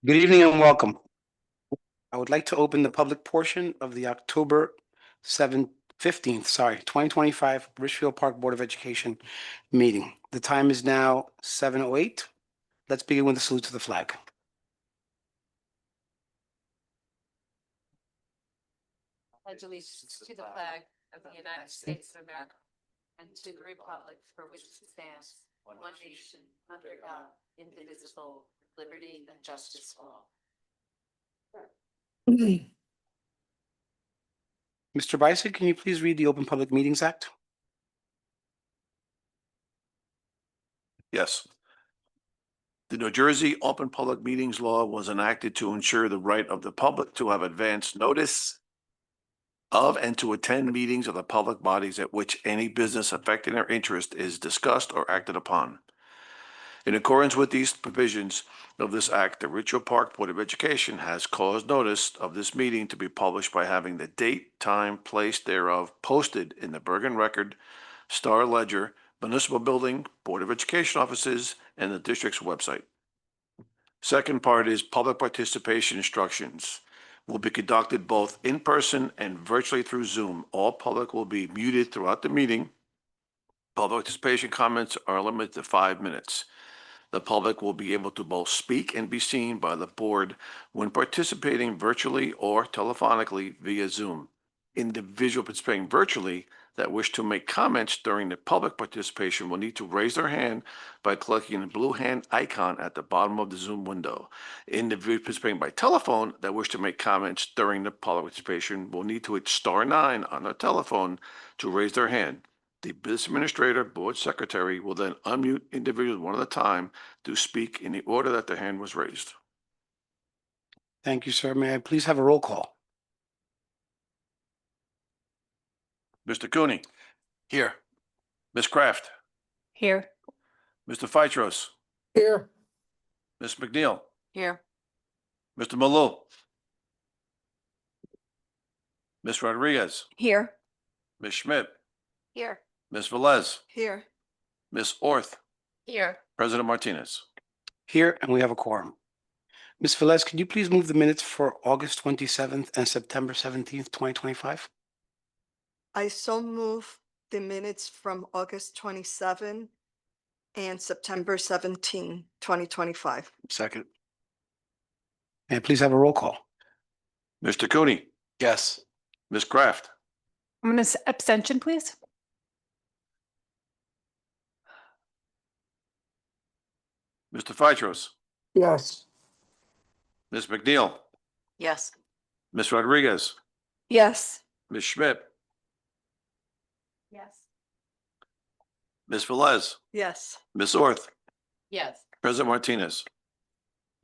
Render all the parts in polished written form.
Good evening and welcome. I would like to open the public portion of the October 15th, 2025 Richfield Park Board of Education meeting. The time is now 7:08. Let's begin with a salute to the flag. Pledge allegiance to the flag of the United States of America and to the republic for which it stands, one nation, under God, indivisible, with liberty and justice for all. Mr. Bison, can you please read the Open Public Meetings Act? Yes. The New Jersey Open Public Meetings Law was enacted to ensure the right of the public to have advance notice of and to attend meetings of the public bodies at which any business affecting their interest is discussed or acted upon. In accordance with these provisions of this act, the Richfield Park Board of Education has caused notice of this meeting to be published by having the date, time, place thereof posted in the Bergen Record, Star Ledger, Municipal Building, Board of Education offices, and the district's website. Second part is public participation instructions will be conducted both in person and virtually through Zoom. All public will be muted throughout the meeting. Public participation comments are limited to 5 minutes. The public will be able to both speak and be seen by the board when participating virtually or telephonically via Zoom. Individuals participating virtually that wish to make comments during the public participation will need to raise their hand by clicking the blue hand icon at the bottom of the Zoom window. Individuals participating by telephone that wish to make comments during the public participation will need to hit *9 on their telephone to raise their hand. The business administrator, board secretary will then unmute individuals one at a time to speak in the order that their hand was raised. Thank you, sir. May I please have a roll call? Mr. Cooney. Here. Ms. Kraft. Here. Mr. Feitros. Here. Ms. McNeil. Here. Mr. Malou. Ms. Rodriguez. Here. Ms. Schmidt. Here. Ms. Velez. Here. Ms. Orth. Here. President Martinez. Here, and we have a quorum. Ms. Velez, could you please move the minutes for August 27th and September 17th, 2025? I so move the minutes from August 27 and September 17, 2025. Second. May I please have a roll call? Mr. Cooney. Yes. Ms. Kraft. I'm going to abstention, please. Mr. Feitros. Yes. Ms. McNeil. Yes. Ms. Rodriguez. Yes. Ms. Schmidt. Yes. Ms. Velez. Yes. Ms. Orth. Yes. President Martinez.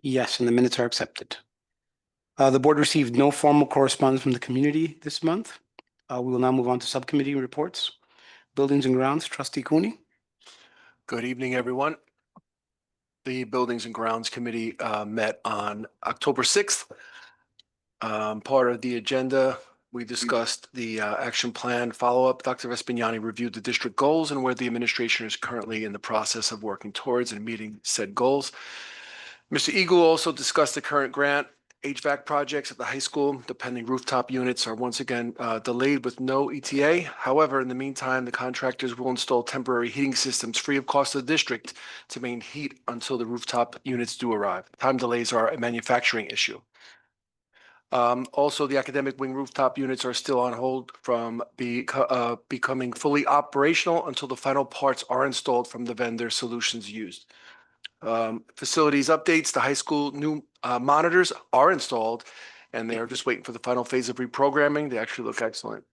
Yes, and the minutes are accepted. The board received no formal correspondence from the community this month. We will now move on to subcommittee reports. Buildings and Grounds, Trustee Cooney. Good evening, everyone. The Buildings and Grounds Committee met on October 6th. Part of the agenda, we discussed the action plan follow-up. Dr. Vespignani reviewed the district goals and where the administration is currently in the process of working towards and meeting said goals. Mr. Eagle also discussed the current grant HVAC projects at the high school. The pending rooftop units are once again delayed with no ETA. However, in the meantime, the contractors will install temporary heating systems free of cost to the district to maintain heat until the rooftop units do arrive. Time delays are a manufacturing issue. Also, the academic wing rooftop units are still on hold from becoming fully operational until the final parts are installed from the vendor solutions used. Facilities updates, the high school new monitors are installed and they are just waiting for the final phase of reprogramming. They actually look excellent.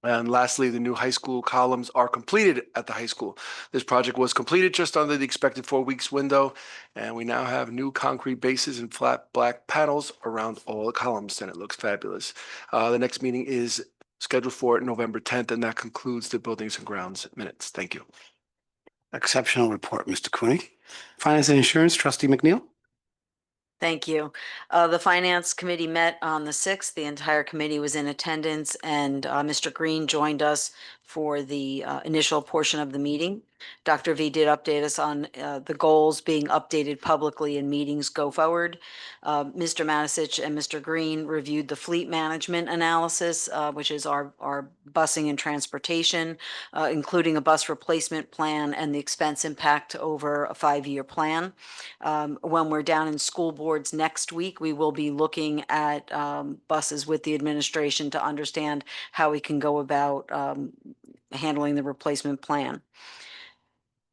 And lastly, the new high school columns are completed at the high school. This project was completed just under the expected 4 weeks window, and we now have new concrete bases and flat black panels around all the columns, and it looks fabulous. The next meeting is scheduled for November 10th, and that concludes the Buildings and Grounds minutes. Thank you. Exceptional report, Mr. Cooney. Finance and Insurance, Trustee McNeil. Thank you. The Finance Committee met on the 6th. The entire committee was in attendance, and Mr. Green joined us for the initial portion of the meeting. Dr. V did update us on the goals being updated publicly in meetings go forward. Mr. Matisich and Mr. Green reviewed the fleet management analysis, which is our busing and transportation, including a bus replacement plan and the expense impact over a 5-year plan. When we're down in school boards next week, we will be looking at buses with the administration to understand how we can go about handling the replacement plan.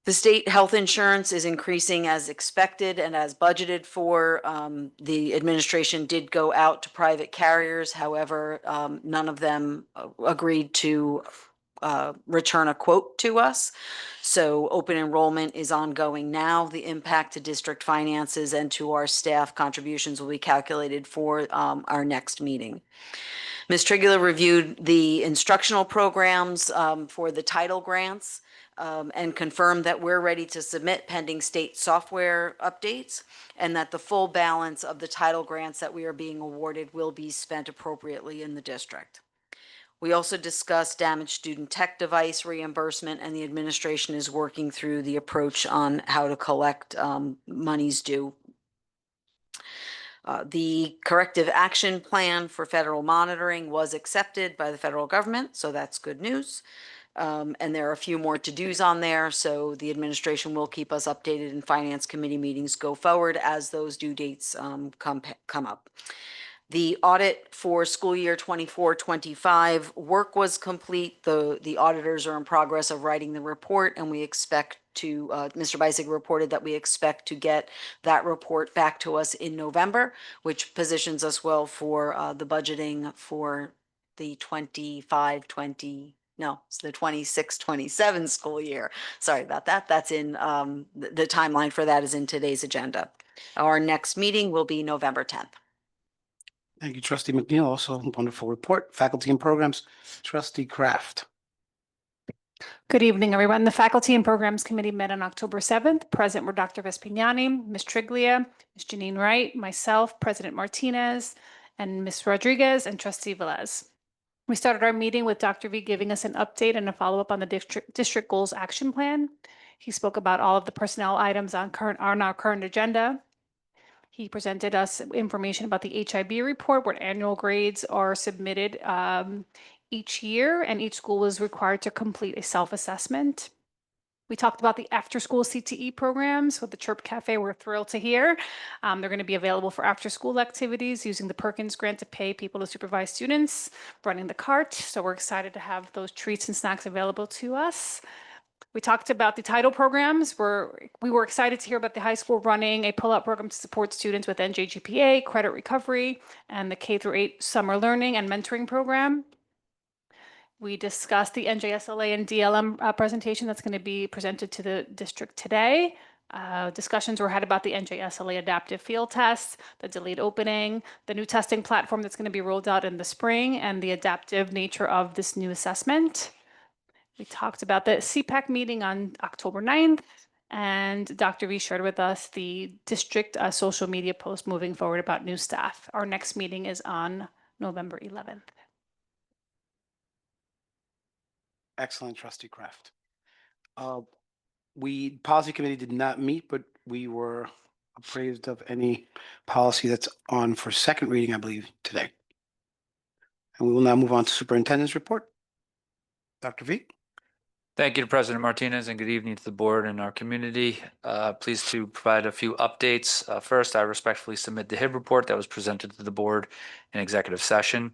The state health insurance is increasing as expected and as budgeted for. The administration did go out to private carriers. However, none of them agreed to return a quote to us. So open enrollment is ongoing now. The impact to district finances and to our staff contributions will be calculated for our next meeting. Ms. Trigula reviewed the instructional programs for the title grants and confirmed that we're ready to submit pending state software updates and that the full balance of the title grants that we are being awarded will be spent appropriately in the district. We also discussed damaged student tech device reimbursement, and the administration is working through the approach on how to collect monies due. The corrective action plan for federal monitoring was accepted by the federal government, so that's good news. And there are a few more to-dos on there, so the administration will keep us updated in finance committee meetings go forward as those due dates come up. The audit for school year 24-25 work was complete. The auditors are in progress of writing the report, and we expect to, Mr. Beisig reported that we expect to get that report back to us in November, which positions us well for the budgeting for the 26-27 school year. Sorry about that. That's in, the timeline for that is in today's agenda. Our next meeting will be November 10th. Thank you, Trustee McNeil. Also, wonderful report. Faculty and Programs, Trustee Kraft. Good evening, everyone. The Faculty and Programs Committee met on October 7th. Present were Dr. Vespignani, Ms. Triglia, Ms. Janine Wright, myself, President Martinez, and Ms. Rodriguez, and Trustee Velez. We started our meeting with Dr. V giving us an update and a follow-up on the district goals action plan. He spoke about all of the personnel items on our current agenda. He presented us information about the HIB report, where annual grades are submitted each year, and each school is required to complete a self-assessment. We talked about the after-school CTE programs with the Chirp Cafe. We're thrilled to hear. They're going to be available for after-school activities using the Perkins grant to pay people to supervise students running the cart. So we're excited to have those treats and snacks available to us. We talked about the title programs. We were excited to hear about the high school running a pull-out program to support students with NJGPA, credit recovery, and the K-8 summer learning and mentoring program. We discussed the NJSLA and DLM presentation that's going to be presented to the district today. Discussions were had about the NJSLA adaptive field tests, the delayed opening, the new testing platform that's going to be rolled out in the spring, and the adaptive nature of this new assessment. We talked about the CPAC meeting on October 9th, and Dr. V shared with us the district social media post moving forward about new staff. Our next meeting is on November 11th. Excellent, Trustee Kraft. Policy Committee did not meet, but we were appraised of any policy that's on for second reading, I believe, today. And we will now move on to Superintendent's report. Dr. V. Thank you to President Martinez, and good evening to the board and our community. Pleased to provide a few updates. First, I respectfully submit the HIB report that was presented to the board in executive session.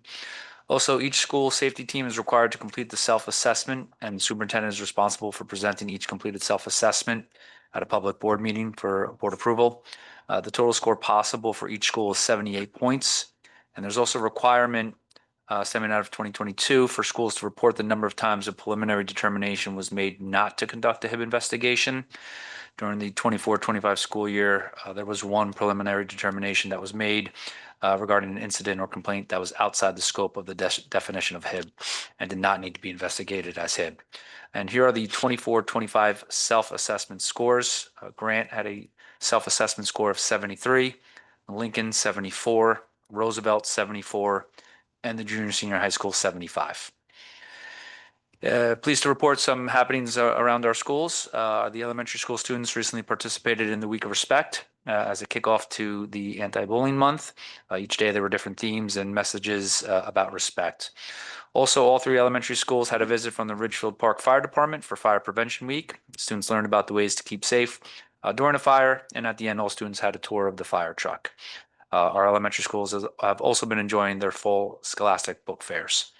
Also, each school safety team is required to complete the self-assessment, and the superintendent is responsible for presenting each completed self-assessment at a public board meeting for board approval. The total score possible for each school is 78 points, and there's also a requirement stemming out of 2022 for schools to report the number of times a preliminary determination was made not to conduct a HIB investigation. During the 24-25 school year, there was one preliminary determination that was made regarding an incident or complaint that was outside the scope of the definition of HIB and did not need to be investigated as HIB. And here are the 24-25 self-assessment scores. Grant had a self-assessment score of 73, Lincoln 74, Roosevelt 74, and the junior senior high school 75. Pleased to report some happenings around our schools. The elementary school students recently participated in the Week of Respect as a kickoff to the Anti-Bullying Month. Each day there were different themes and messages about respect. Also, all three elementary schools had a visit from the Ridgefield Park Fire Department for Fire Prevention Week. Students learned about the ways to keep safe during a fire, and at the end, all students had a tour of the fire truck. Our elementary schools have also been enjoying their full scholastic book fairs.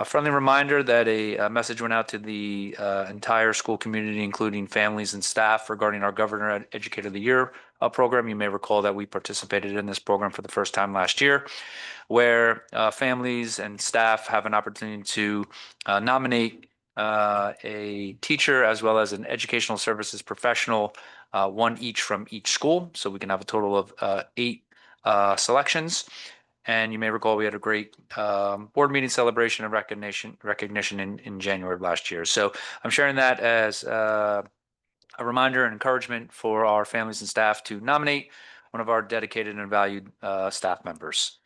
Friendly reminder that a message went out to the entire school community, including families and staff, regarding our Governor Educator of the Year program. You may recall that we participated in this program for the first time last year, where families and staff have an opportunity to nominate a teacher as well as an educational services professional, one each from each school. So we can have a total of 8 selections. And you may recall we had a great board meeting celebration and recognition in January of last year. So I'm sharing that as a reminder and encouragement for our families and staff to nominate one of our dedicated and valued staff members.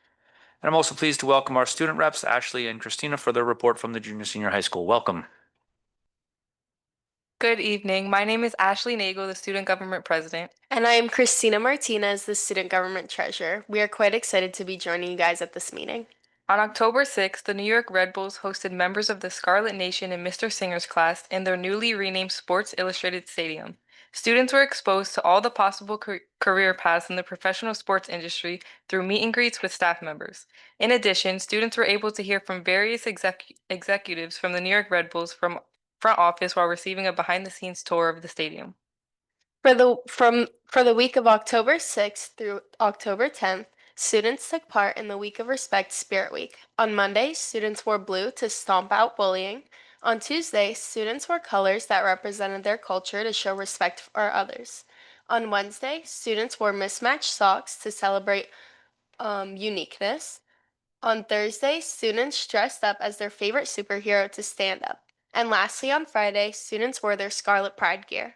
And I'm also pleased to welcome our student reps, Ashley and Christina, for their report from the junior senior high school. Welcome. Good evening. My name is Ashley Nagel, the Student Government President. And I am Christina Martinez, the Student Government Treasurer. We are quite excited to be joining you guys at this meeting. On October 6th, the New York Red Bulls hosted members of the Scarlet Nation and Mr. Singer's class in their newly renamed Sports Illustrated Stadium. Students were exposed to all the possible career paths in the professional sports industry through meet and greets with staff members. In addition, students were able to hear from various executives from the New York Red Bulls from front office while receiving a behind-the-scenes tour of the stadium. For the week of October 6th through October 10th, students took part in the Week of Respect Spirit Week. On Monday, students wore blue to stomp out bullying. On Tuesday, students wore colors that represented their culture to show respect for others. On Wednesday, students wore mismatched socks to celebrate uniqueness. On Thursday, students dressed up as their favorite superhero to stand up. And lastly, on Friday, students wore their Scarlet Pride gear.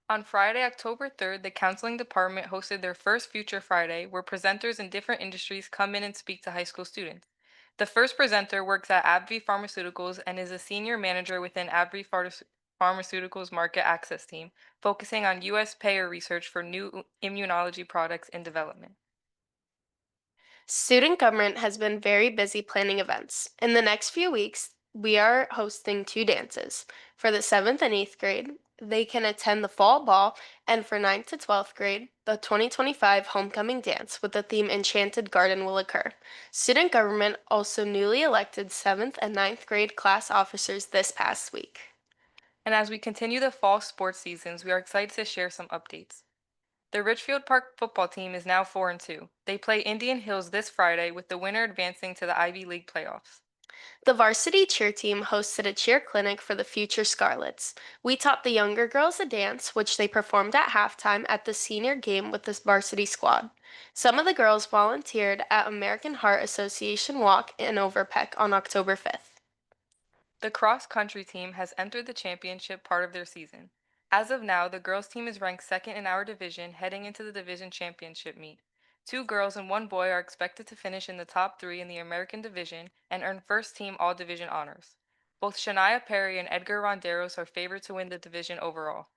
On Friday, October 3rd, the Counseling Department hosted their first Future Friday, where presenters in different industries come in and speak to high school students. The first presenter works at AbbVie Pharmaceuticals and is a senior manager within AbbVie Pharmaceuticals Market Access Team, focusing on U.S. payer research for new immunology products in development. Student government has been very busy planning events. In the next few weeks, we are hosting 2 dances. For the 7th and 8th grade, they can attend the fall ball, and for 9th to 12th grade, the 2025 homecoming dance with the theme Enchanted Garden will occur. Student government also newly elected 7th and 9th grade class officers this past week. And as we continue the fall sports seasons, we are excited to share some updates. The Ridgefield Park football team is now 4-2. They play Indian Hills this Friday, with the winner advancing to the Ivy League playoffs. The varsity cheer team hosted a cheer clinic for the future Scarlets. We taught the younger girls a dance, which they performed at halftime at the senior game with the varsity squad. Some of the girls volunteered at American Heart Association Walk in Overpeck on October 5th. The cross-country team has entered the championship part of their season. As of now, the girls team is ranked second in our division, heading into the division championship meet. 2 girls and 1 boy are expected to finish in the top 3 in the American division and earn first team all-division honors. Both Shania Perry and Edgar Ronderos are favored to win the division overall.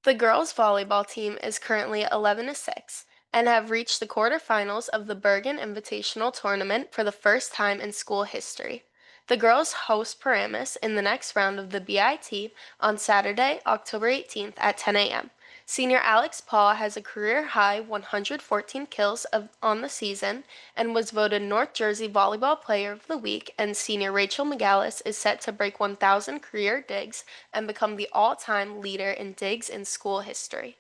The girls volleyball team is currently 11-6 and have reached the quarterfinals of the Bergen Invitational Tournament for the first time in school history. The girls host Paramus in the next round of the BIT on Saturday, October 18th at 10 a.m. Senior Alex Paul has a career-high 114 kills on the season and was voted North Jersey Volleyball Player of the Week, and senior Rachel McGallis is set to break 1,000 career digs and become the all-time leader in digs in school history.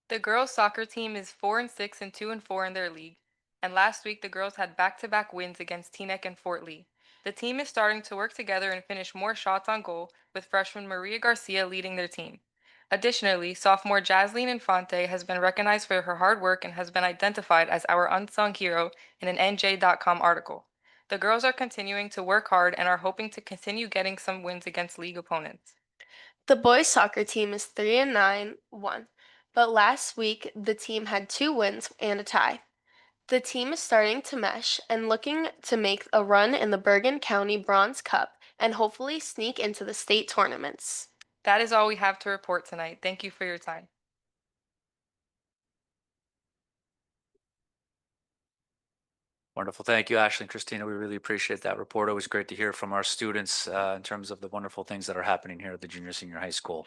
The girls soccer team is 4-6 and 2-4 in their league, and last week the girls had back-to-back wins against Teaneck and Fort Lee. The team is starting to work together and finish more shots on goal, with freshman Maria Garcia leading their team. Additionally, sophomore Jasleen Infante has been recognized for her hard work and has been identified as our unsung hero in an NJ.com article. The girls are continuing to work hard and are hoping to continue getting some wins against league opponents. The boys soccer team is 3-9-1, but last week the team had 2 wins and a tie. The team is starting to mesh and looking to make a run in the Bergen County Bronze Cup and hopefully sneak into the state tournaments. That is all we have to report tonight. Thank you for your time. Wonderful. Thank you, Ashley and Christina. We really appreciate that report. Always great to hear from our students in terms of the wonderful things that are happening here at the junior senior high school.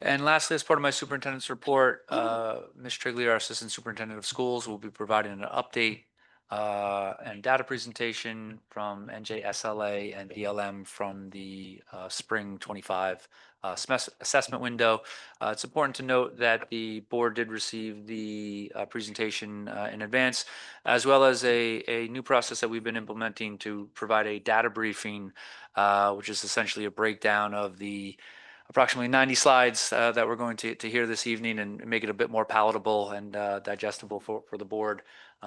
And lastly, as part of my superintendent's report, Ms. Triglia, our assistant superintendent of schools, will be providing an update and data presentation from NJSLA and BLM from the spring 25 assessment window. It's important to note that the board did receive the presentation in advance, as well as a new process that we've been implementing to provide a data briefing, which is essentially a breakdown of the approximately 90 slides that we're going to hear this evening and make it a bit more palatable and digestible for the board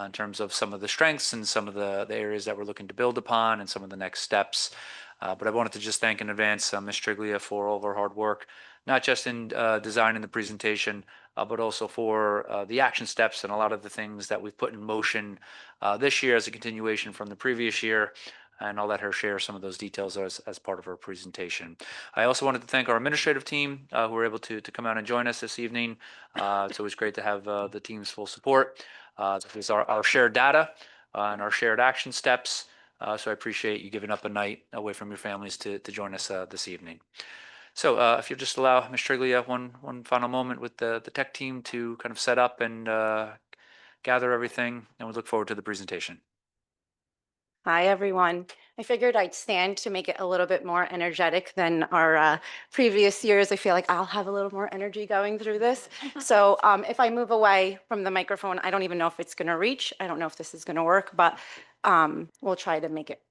in terms of some of the strengths and some of the areas that we're looking to build upon and some of the next steps. But I wanted to just thank in advance Ms. Triglia for all of her hard work, not just in designing the presentation, but also for the action steps and a lot of the things that we've put in motion this year as a continuation from the previous year. And I'll let her share some of those details as part of her presentation. I also wanted to thank our administrative team who were able to come out and join us this evening. It's always great to have the team's full support. This is our shared data and our shared action steps. So I appreciate you giving up a night away from your families to join us this evening. So if you'll just allow Ms. Triglia one final moment with the tech team to kind of set up and gather everything, and we look forward to the presentation. Hi, everyone. I figured I'd stand to make it a little bit more energetic than our previous years. I feel like I'll have a little more energy going through this. So if I move away from the microphone, I don't even know if it's going to reach. I don't know if this is going to work, but we'll try to make it.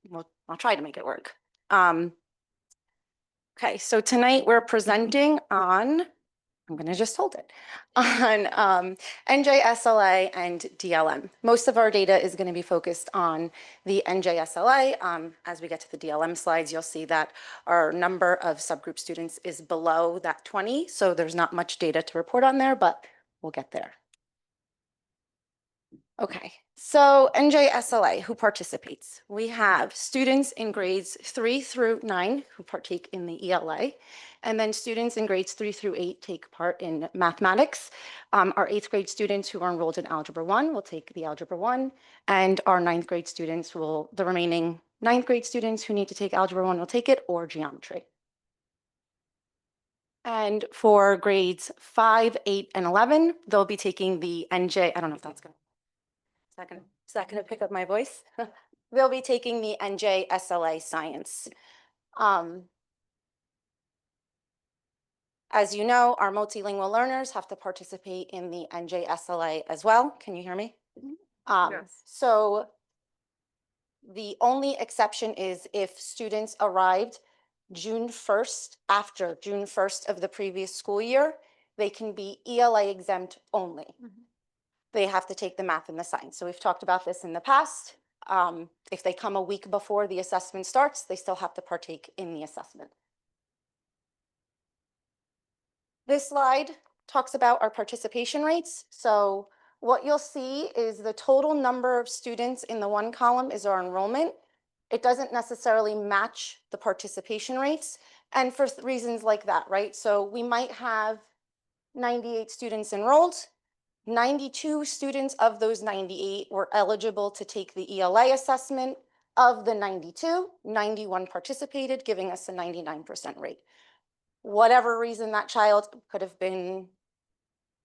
I'll try to make it work. Okay, so tonight we're presenting on. I'm going to just hold it on NJSLA and DLM. Most of our data is going to be focused on the NJSLA. As we get to the DLM slides, you'll see that our number of subgroup students is below that 20. So there's not much data to report on there, but we'll get there. Okay, so NJSLA, who participates? We have students in grades 3 through 9 who partake in the ELA, and then students in grades 3 through 8 take part in mathematics. Our 8th grade students who are enrolled in Algebra 1 will take the Algebra 1, and our 9th grade students the remaining 9th grade students who need to take Algebra 1 will take it, or geometry. And for grades 5, 8, and 11, they'll be taking the NJ, I don't know if that's good. Is that going to pick up my voice? They'll be taking the NJSLA science. As you know, our multilingual learners have to participate in the NJSLA as well. Can you hear me? Yes. So the only exception is if students arrived June 1st, after June 1st of the previous school year, they can be ELA exempt only. They have to take the math and the science. So we've talked about this in the past. If they come a week before the assessment starts, they still have to partake in the assessment. This slide talks about our participation rates. So what you'll see is the total number of students in the one column is our enrollment. It doesn't necessarily match the participation rates, and for reasons like that, right? So we might have 98 students enrolled. 92 students of those 98 were eligible to take the ELA assessment. Of the 92, 91 participated, giving us a 99% rate. Whatever reason that child could have been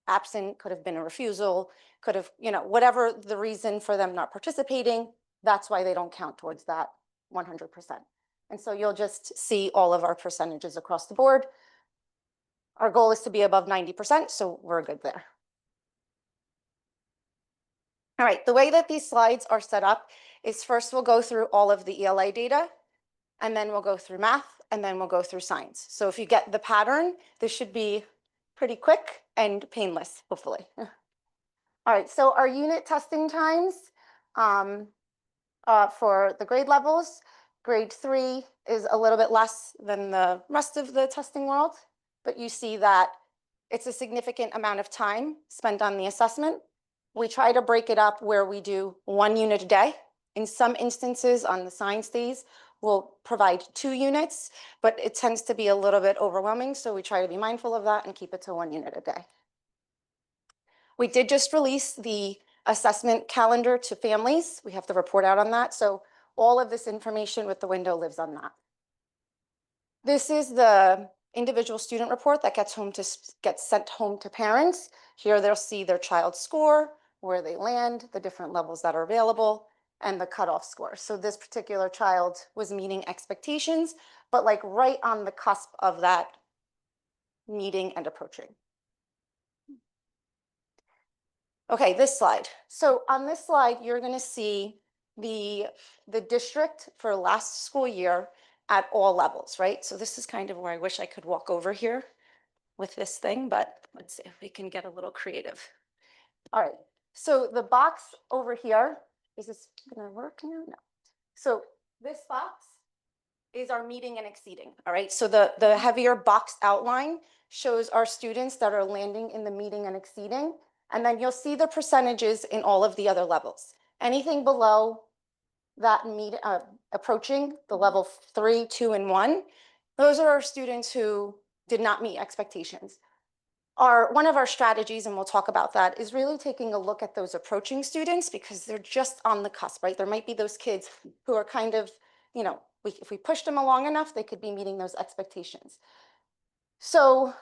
absent, could have been a refusal, could have, whatever the reason for them not participating, that's why they don't count towards that 100%. And so you'll just see all of our percentages across the board. Our goal is to be above 90%, so we're good there. All right, the way that these slides are set up is first we'll go through all of the ELA data, and then we'll go through math, and then we'll go through science. So if you get the pattern, this should be pretty quick and painless, hopefully. All right, so our unit testing times for the grade levels, grade 3 is a little bit less than the rest of the testing world, but you see that it's a significant amount of time spent on the assessment. We try to break it up where we do 1 unit a day. In some instances on the science days, we'll provide 2 units, but it tends to be a little bit overwhelming. So we try to be mindful of that and keep it to 1 unit a day. We did just release the assessment calendar to families. We have to report out on that. So all of this information with the window lives on that. This is the individual student report that gets sent home to parents. Here they'll see their child's score, where they land, the different levels that are available, and the cutoff score. So this particular child was meeting expectations, but like right on the cusp of that meeting and approaching. Okay, this slide. So on this slide, you're going to see the district for last school year at all levels, right? So this is kind of where I wish I could walk over here with this thing, but let's see if we can get a little creative. All right, so the box over here, is this going to work now? No. So this box is our meeting and exceeding, all right? So the heavier boxed outline shows our students that are landing in the meeting and exceeding. And then you'll see the percentages in all of the other levels. Anything below that approaching the level 3, 2, and 1, those are our students who did not meet expectations. One of our strategies, and we'll talk about that, is really taking a look at those approaching students because they're just on the cusp, right? There might be those kids who are kind of, you know, if we pushed them along enough, they could be meeting those expectations. So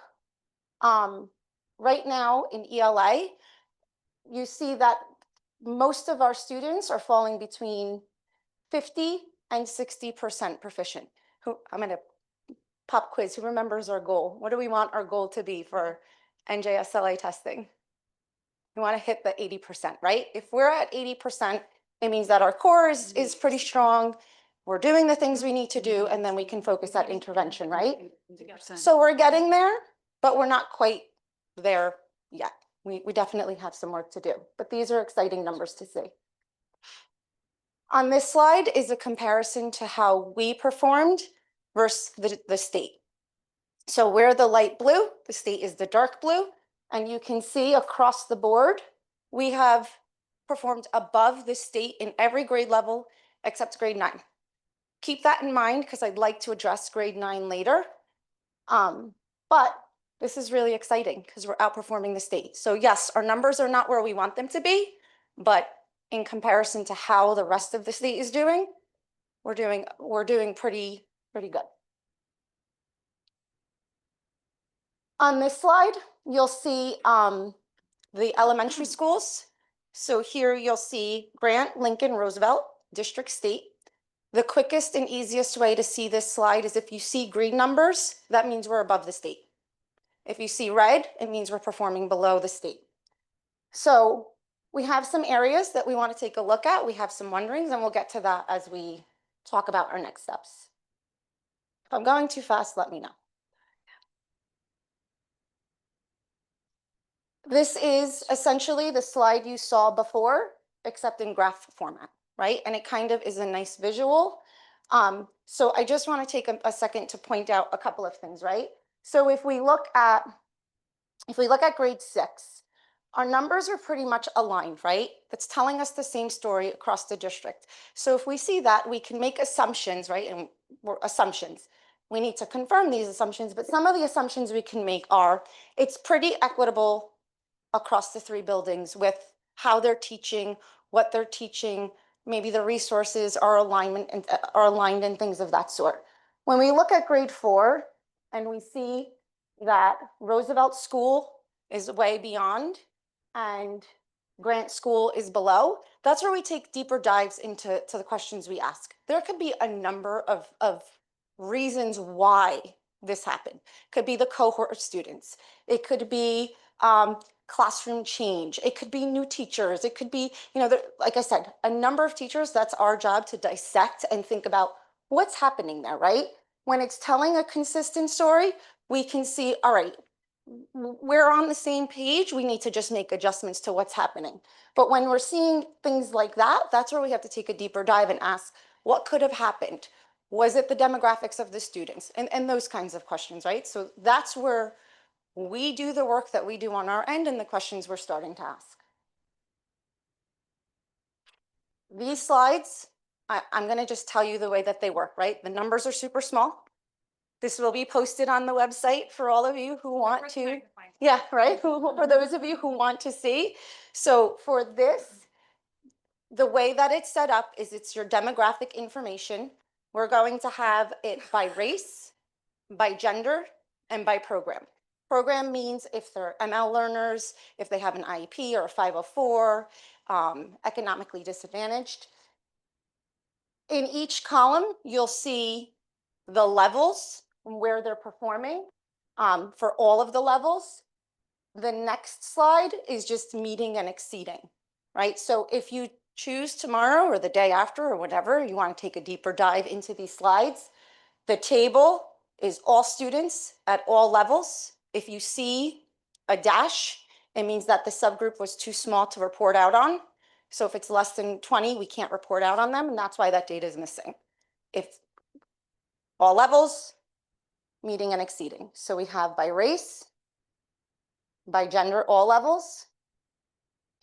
right now in ELA, you see that most of our students are falling between 50 and 60% proficient. I'm going to pop quiz. Who remembers our goal? What do we want our goal to be for NJSLA testing? We want to hit the 80%, right? If we're at 80%, it means that our core is pretty strong. We're doing the things we need to do, and then we can focus at intervention, right? So we're getting there, but we're not quite there yet. We definitely have some work to do, but these are exciting numbers to see. On this slide is a comparison to how we performed versus the state. So we're the light blue, the state is the dark blue, and you can see across the board, we have performed above the state in every grade level except grade 9. Keep that in mind because I'd like to address grade 9 later. But this is really exciting because we're outperforming the state. So yes, our numbers are not where we want them to be, but in comparison to how the rest of the state is doing, we're doing pretty good. On this slide, you'll see the elementary schools. So here you'll see Grant, Lincoln, Roosevelt, District State. The quickest and easiest way to see this slide is if you see green numbers, that means we're above the state. If you see red, it means we're performing below the state. So we have some areas that we want to take a look at. We have some wonderings, and we'll get to that as we talk about our next steps. If I'm going too fast, let me know. This is essentially the slide you saw before, except in graph format, right? And it kind of is a nice visual. So I just want to take a second to point out a couple of things, right? So if we look at grade 6, our numbers are pretty much aligned, right? That's telling us the same story across the district. So if we see that, we can make assumptions, right? And assumptions. We need to confirm these assumptions, but some of the assumptions we can make are, it's pretty equitable across the 3 buildings with how they're teaching, what they're teaching, maybe the resources are aligned and things of that sort. When we look at grade 4 and we see that Roosevelt School is way beyond and Grant School is below, that's where we take deeper dives into the questions we ask. There could be a number of reasons why this happened. It could be the cohort of students. It could be classroom change. It could be new teachers. It could be, like I said, a number of teachers. That's our job to dissect and think about what's happening there, right? When it's telling a consistent story, we can see, all right, we're on the same page. We need to just make adjustments to what's happening. But when we're seeing things like that, that's where we have to take a deeper dive and ask, what could have happened? Was it the demographics of the students? And those kinds of questions, right? So that's where we do the work that we do on our end and the questions we're starting to ask. These slides, I'm going to just tell you the way that they work, right? The numbers are super small. This will be posted on the website for all of you who want to. Yeah, right. For those of you who want to see. So for this, the way that it's set up is it's your demographic information. We're going to have it by race, by gender, and by program. Program means if they're ML learners, if they have an IEP or a 504, economically disadvantaged. In each column, you'll see the levels where they're performing for all of the levels. The next slide is just meeting and exceeding, right? So if you choose tomorrow or the day after or whatever, you want to take a deeper dive into these slides, the table is all students at all levels. If you see a dash, it means that the subgroup was too small to report out on. So if it's less than 20, we can't report out on them, and that's why that data is missing. If all levels, meeting and exceeding. So we have by race, by gender, all levels.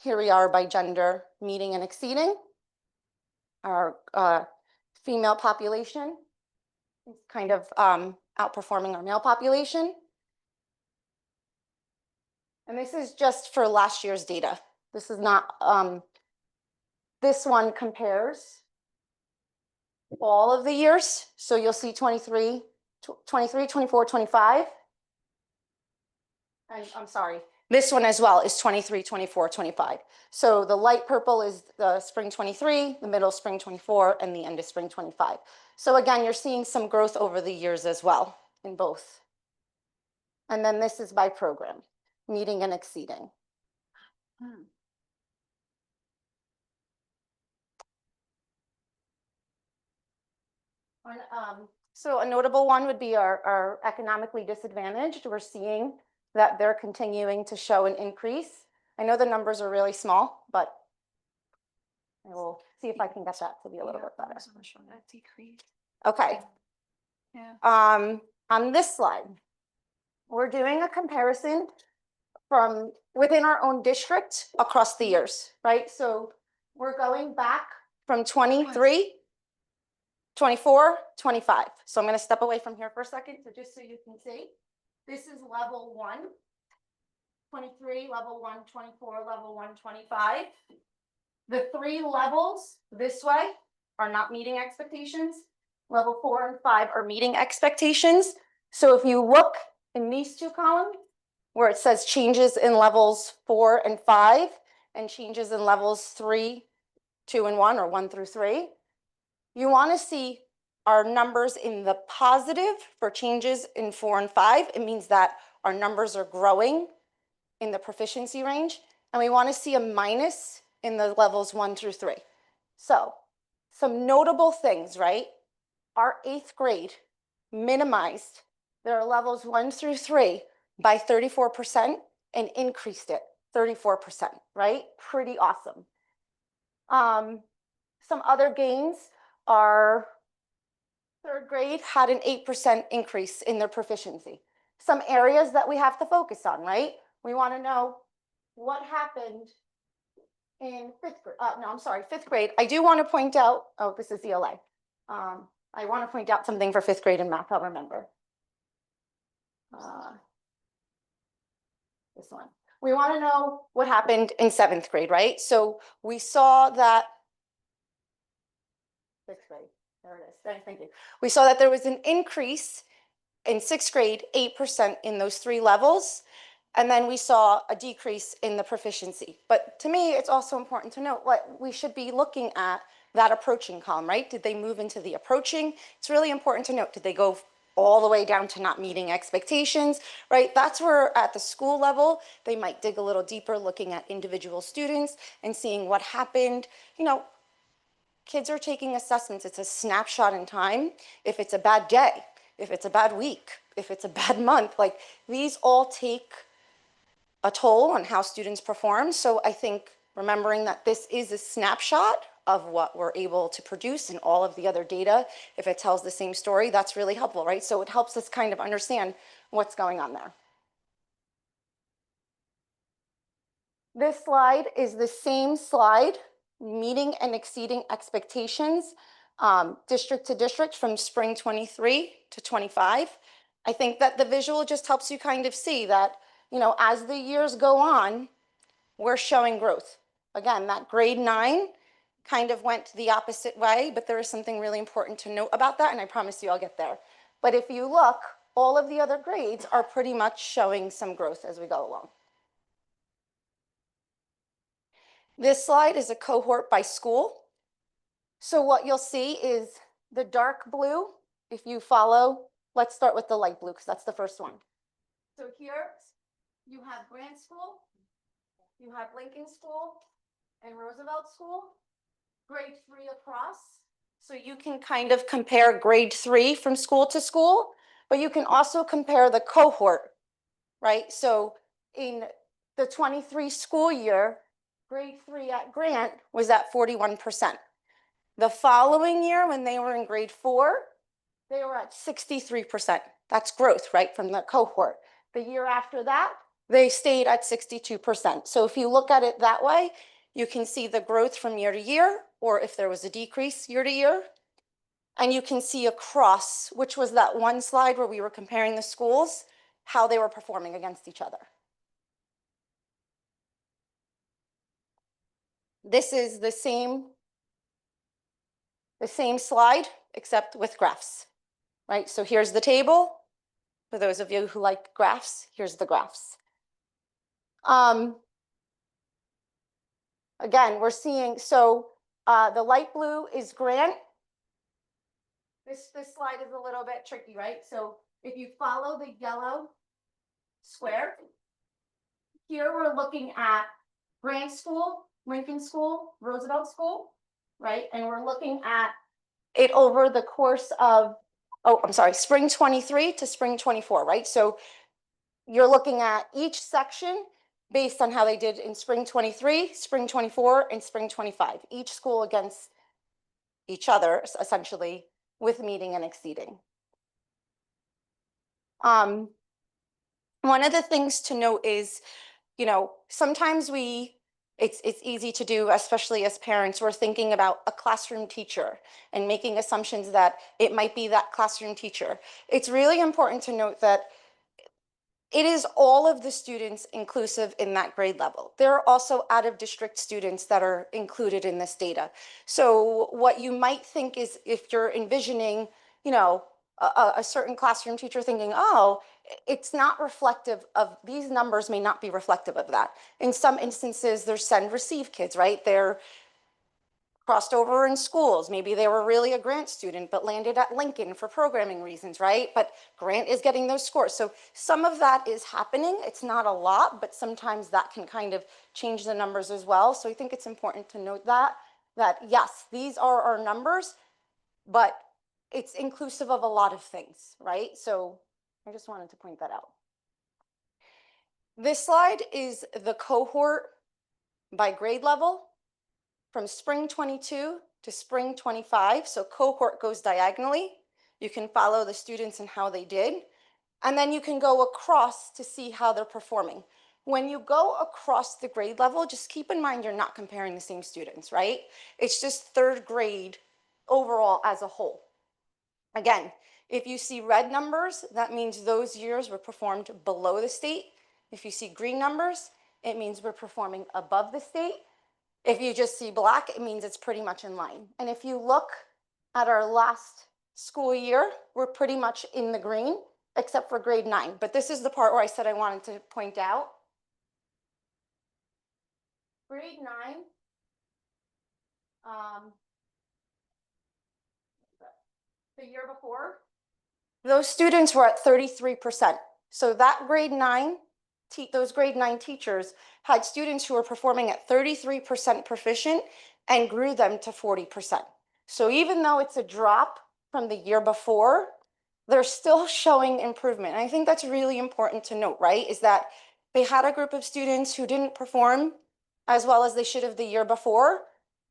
Here we are by gender, meeting and exceeding. Our female population is kind of outperforming our male population. And this is just for last year's data. This is not, this one compares all of the years. So you'll see 23, 24, 25. And I'm sorry, this one as well is 23, 24, 25. So the light purple is the spring 23, the middle spring 24, and the end is spring 25. So again, you're seeing some growth over the years as well in both. And then this is by program, meeting and exceeding. So a notable one would be our economically disadvantaged. We're seeing that they're continuing to show an increase. I know the numbers are really small, but I will see if I can get that to be a little bit better. Okay. Yeah. On this slide, we're doing a comparison from within our own district across the years, right? So we're going back from 23, 24, 25. So I'm going to step away from here for a second. So just so you can see, this is level 1, 23, level 1, 24, level 1, 25. The 3 levels this way are not meeting expectations. Level 4 and 5 are meeting expectations. So if you look in these 2 columns, where it says changes in levels 4 and 5 and changes in levels 3, 2, and 1, or 1 through 3, you want to see our numbers in the positive for changes in 4 and 5. It means that our numbers are growing in the proficiency range, and we want to see a minus in the levels 1 through 3. So some notable things, right? Our 8th grade minimized their levels 1 through 3 by 34% and increased it 34%, right? Pretty awesome. Some other gains are 3rd grade had an 8% increase in their proficiency. Some areas that we have to focus on, right? We want to know what happened in 5th grade. No, I'm sorry, 5th grade. I do want to point out, oh, this is ELA. I want to point out something for 5th grade in math, I'll remember. This one. We want to know what happened in 7th grade, right? So we saw that 6th grade, there it is, thank you. We saw that there was an increase in 6th grade, 8% in those 3 levels. And then we saw a decrease in the proficiency. But to me, it's also important to note what we should be looking at that approaching column, right? Did they move into the approaching? It's really important to note, did they go all the way down to not meeting expectations, right? That's where at the school level, they might dig a little deeper looking at individual students and seeing what happened. You know, kids are taking assessments. It's a snapshot in time. If it's a bad day, if it's a bad week, if it's a bad month, like these all take a toll on how students perform. So I think remembering that this is a snapshot of what we're able to produce and all of the other data, if it tells the same story, that's really helpful, right? So it helps us kind of understand what's going on there. This slide is the same slide meeting and exceeding expectations, district to district from spring 23 to 25. I think that the visual just helps you kind of see that, you know, as the years go on, we're showing growth. Again, that grade 9 kind of went the opposite way, but there is something really important to note about that, and I promise you I'll get there. But if you look, all of the other grades are pretty much showing some growth as we go along. This slide is a cohort by school. So what you'll see is the dark blue, if you follow, let's start with the light blue because that's the first one. So here you have Grant School, you have Lincoln School, and Roosevelt School, grade 3 across. So you can kind of compare grade 3 from school to school, but you can also compare the cohort, right? So in the 23 school year, grade 3 at Grant was at 41%. The following year, when they were in grade 4, they were at 63%. That's growth, right, from the cohort. The year after that, they stayed at 62%. So if you look at it that way, you can see the growth from year to year, or if there was a decrease year to year. And you can see across, which was that one slide where we were comparing the schools, how they were performing against each other. This is the same slide, except with graphs, right? So here's the table. For those of you who like graphs, here's the graphs. Again, we're seeing, so the light blue is Grant. This slide is a little bit tricky, right? So if you follow the yellow square, here we're looking at Grant School, Lincoln School, Roosevelt School, right? And we're looking at it over the course of, spring 23 to spring 24, right? So you're looking at each section based on how they did in spring 23, spring 24, and spring 25, each school against each other, essentially, with meeting and exceeding. One of the things to note is, you know, sometimes it's easy to do, especially as parents, we're thinking about a classroom teacher and making assumptions that it might be that classroom teacher. It's really important to note that it is all of the students inclusive in that grade level. There are also out-of-district students that are included in this data. So what you might think is, if you're envisioning, you know, a certain classroom teacher thinking, oh, it's not reflective of, these numbers may not be reflective of that. In some instances, there's send-receive kids, right? They're crossed over in schools. Maybe they were really a Grant student, but landed at Lincoln for programming reasons, right? But Grant is getting those scores. So some of that is happening. It's not a lot, but sometimes that can kind of change the numbers as well. So I think it's important to note that yes, these are our numbers, but it's inclusive of a lot of things, right? So I just wanted to point that out. This slide is the cohort by grade level from spring 22 to spring 25. So cohort goes diagonally. You can follow the students and how they did. And then you can go across to see how they're performing. When you go across the grade level, just keep in mind you're not comparing the same students, right? It's just third grade overall as a whole. Again, if you see red numbers, that means those years were performed below the state. If you see green numbers, it means we're performing above the state. If you just see black, it means it's pretty much in line. And if you look at our last school year, we're pretty much in the green, except for grade 9. But this is the part where I said I wanted to point out. Grade 9, the year before, those students were at 33%. So that grade 9, those grade 9 teachers had students who were performing at 33% proficient and grew them to 40%. So even though it's a drop from the year before, they're still showing improvement. And I think that's really important to note, right? Is that they had a group of students who didn't perform as well as they should have the year before,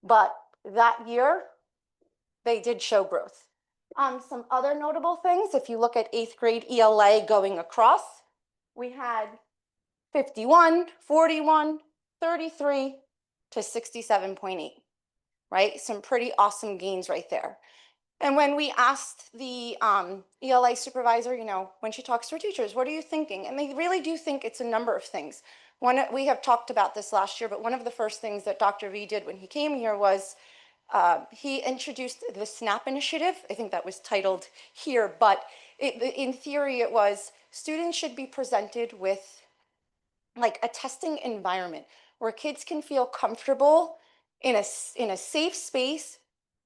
but that year they did show growth. Some other notable things, if you look at 8th grade ELA going across, we had 51, 41, 33 to 67.8. right? Some pretty awesome gains right there. And when we asked the ELA supervisor, you know, when she talks to her teachers, what are you thinking? And they really do think it's a number of things. We have talked about this last year, but one of the first things that Dr. V did when he came here was he introduced the SNAP initiative. I think that was titled here, but in theory it was students should be presented with like a testing environment where kids can feel comfortable in a safe space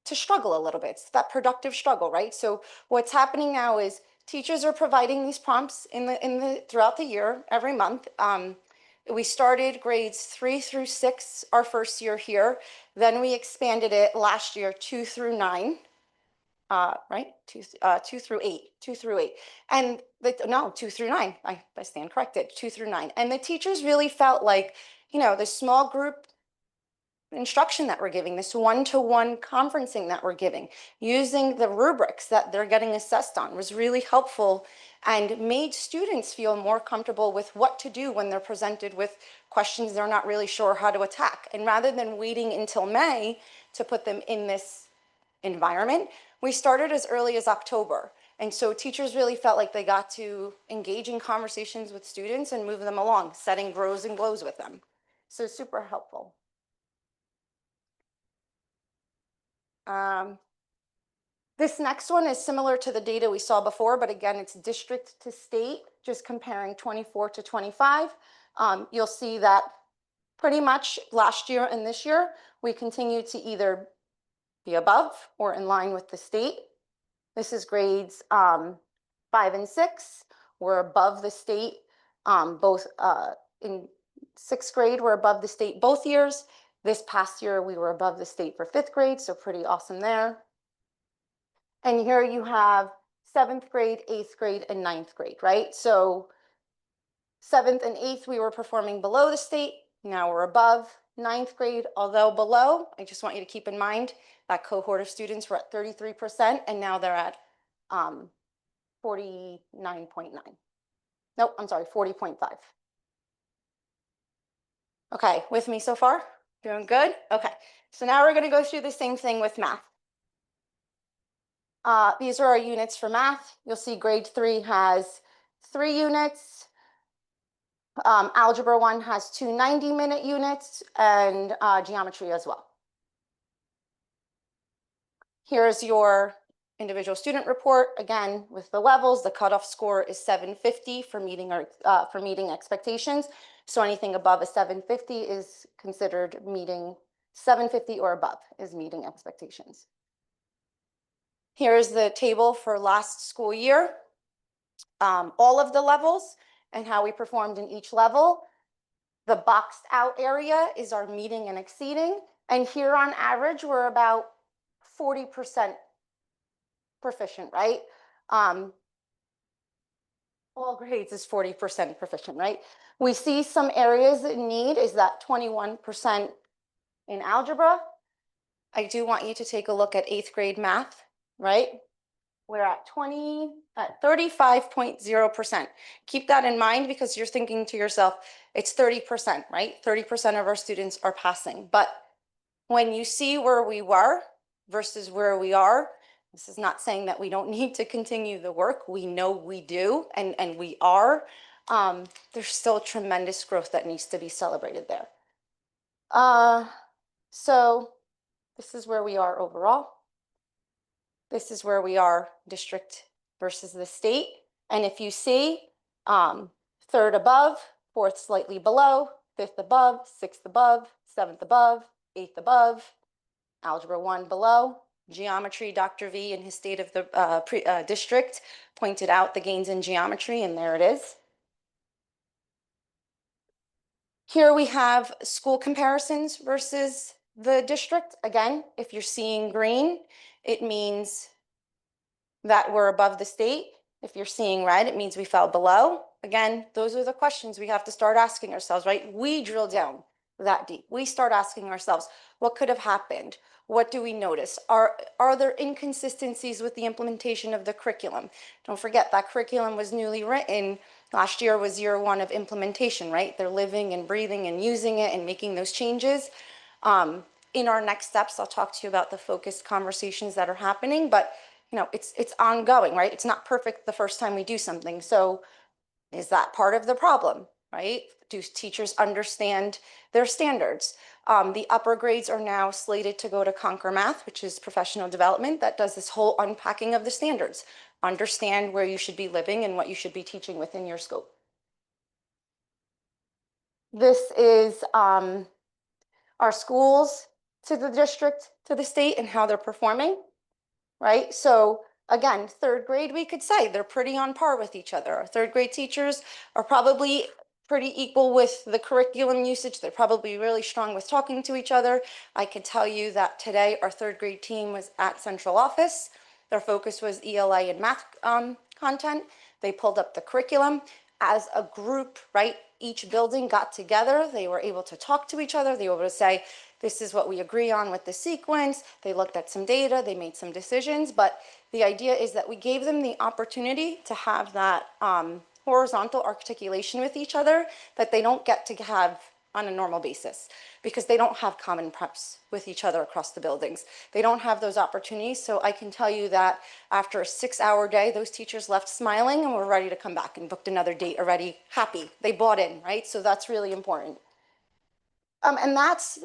to struggle a little bit. It's that productive struggle, right? So what's happening now is teachers are providing these prompts throughout the year, every month. We started grades 3 through 6 our first year here. Then we expanded it last year 2 through 9. Right? 2 through 8, 2 through 8. And no, 2 through 9. I stand corrected, 2 through 9. And the teachers really felt like, you know, the small group instruction that we're giving, this one-to-one conferencing that we're giving, using the rubrics that they're getting assessed on was really helpful and made students feel more comfortable with what to do when they're presented with questions they're not really sure how to attack. And rather than waiting until May to put them in this environment, we started as early as October. And so teachers really felt like they got to engage in conversations with students and move them along, setting grows and glows with them. So super helpful. This next one is similar to the data we saw before, but again, it's district to state, just comparing 24 to 25. You'll see that pretty much last year and this year, we continue to either be above or in line with the state. This is grades 5 and 6. We're above the state, both in 6th grade, we're above the state both years. This past year, we were above the state for 5th grade, so pretty awesome there. And here you have 7th grade, 8th grade, and 9th grade, right? So 7th and 8th, we were performing below the state. Now we're above. 9th grade, although below, I just want you to keep in mind that cohort of students were at 33%, and now they're at 49.9. Nope, I'm sorry, 40.5. Okay, with me so far? Doing good? Okay, so now we're going to go through the same thing with math. These are our units for math. You'll see grade 3 has 3 units. Algebra 1 has 2 90-minute units, and geometry as well. Here's your individual student report. Again, with the levels, the cutoff score is 750 for meeting expectations. So anything above a 750 is considered meeting 750 or above is meeting expectations. Here's the table for last school year, all of the levels and how we performed in each level. The boxed out area is our meeting and exceeding. And here on average, we're about 40% proficient, right? All grades is 40% proficient, right? We see some areas that need is that 21% in algebra. I do want you to take a look at 8th grade math, right? We're at 35.0%. Keep that in mind because you're thinking to yourself, it's 30%, right? 30% of our students are passing. But when you see where we were versus where we are, this is not saying that we don't need to continue the work. We know we do, and we are. There's still tremendous growth that needs to be celebrated there. So this is where we are overall. This is where we are district versus the state. And if you see 3rd above, 4th slightly below, 5th above, 6th above, 7th above, 8th above, algebra 1 below, geometry, Dr. V in his state of the district pointed out the gains in geometry, and there it is. Here we have school comparisons versus the district. Again, if you're seeing green, it means that we're above the state. If you're seeing red, it means we fell below. Again, those are the questions we have to start asking ourselves, right? We drill down that deep. We start asking ourselves, what could have happened? What do we notice? Are there inconsistencies with the implementation of the curriculum? Don't forget that curriculum was newly written. Last year was year 1 of implementation, right? They're living and breathing and using it and making those changes. in our next steps, I'll talk to you about the focused conversations that are happening, but it's ongoing, right? It's not perfect the first time we do something. So is that part of the problem, right? Do teachers understand their standards? The upper grades are now slated to go to Conquer Math, which is professional development that does this whole unpacking of the standards. Understand where you should be living and what you should be teaching within your scope. This is our schools to the district, to the state, and how they're performing, right? So again, third grade, we could say they're pretty on par with each other. Our third grade teachers are probably pretty equal with the curriculum usage. They're probably really strong with talking to each other. I can tell you that today our third grade team was at central office. Their focus was ELA and math content. They pulled up the curriculum as a group, right? Each building got together. They were able to talk to each other. They were able to say, this is what we agree on with the sequence. They looked at some data, they made some decisions, but the idea is that we gave them the opportunity to have that horizontal articulation with each other that they don't get to have on a normal basis because they don't have common preps with each other across the buildings. They don't have those opportunities. So I can tell you that after a 6-hour day, those teachers left smiling and were ready to come back and booked another date already happy. They bought in, right? So that's really important. And that's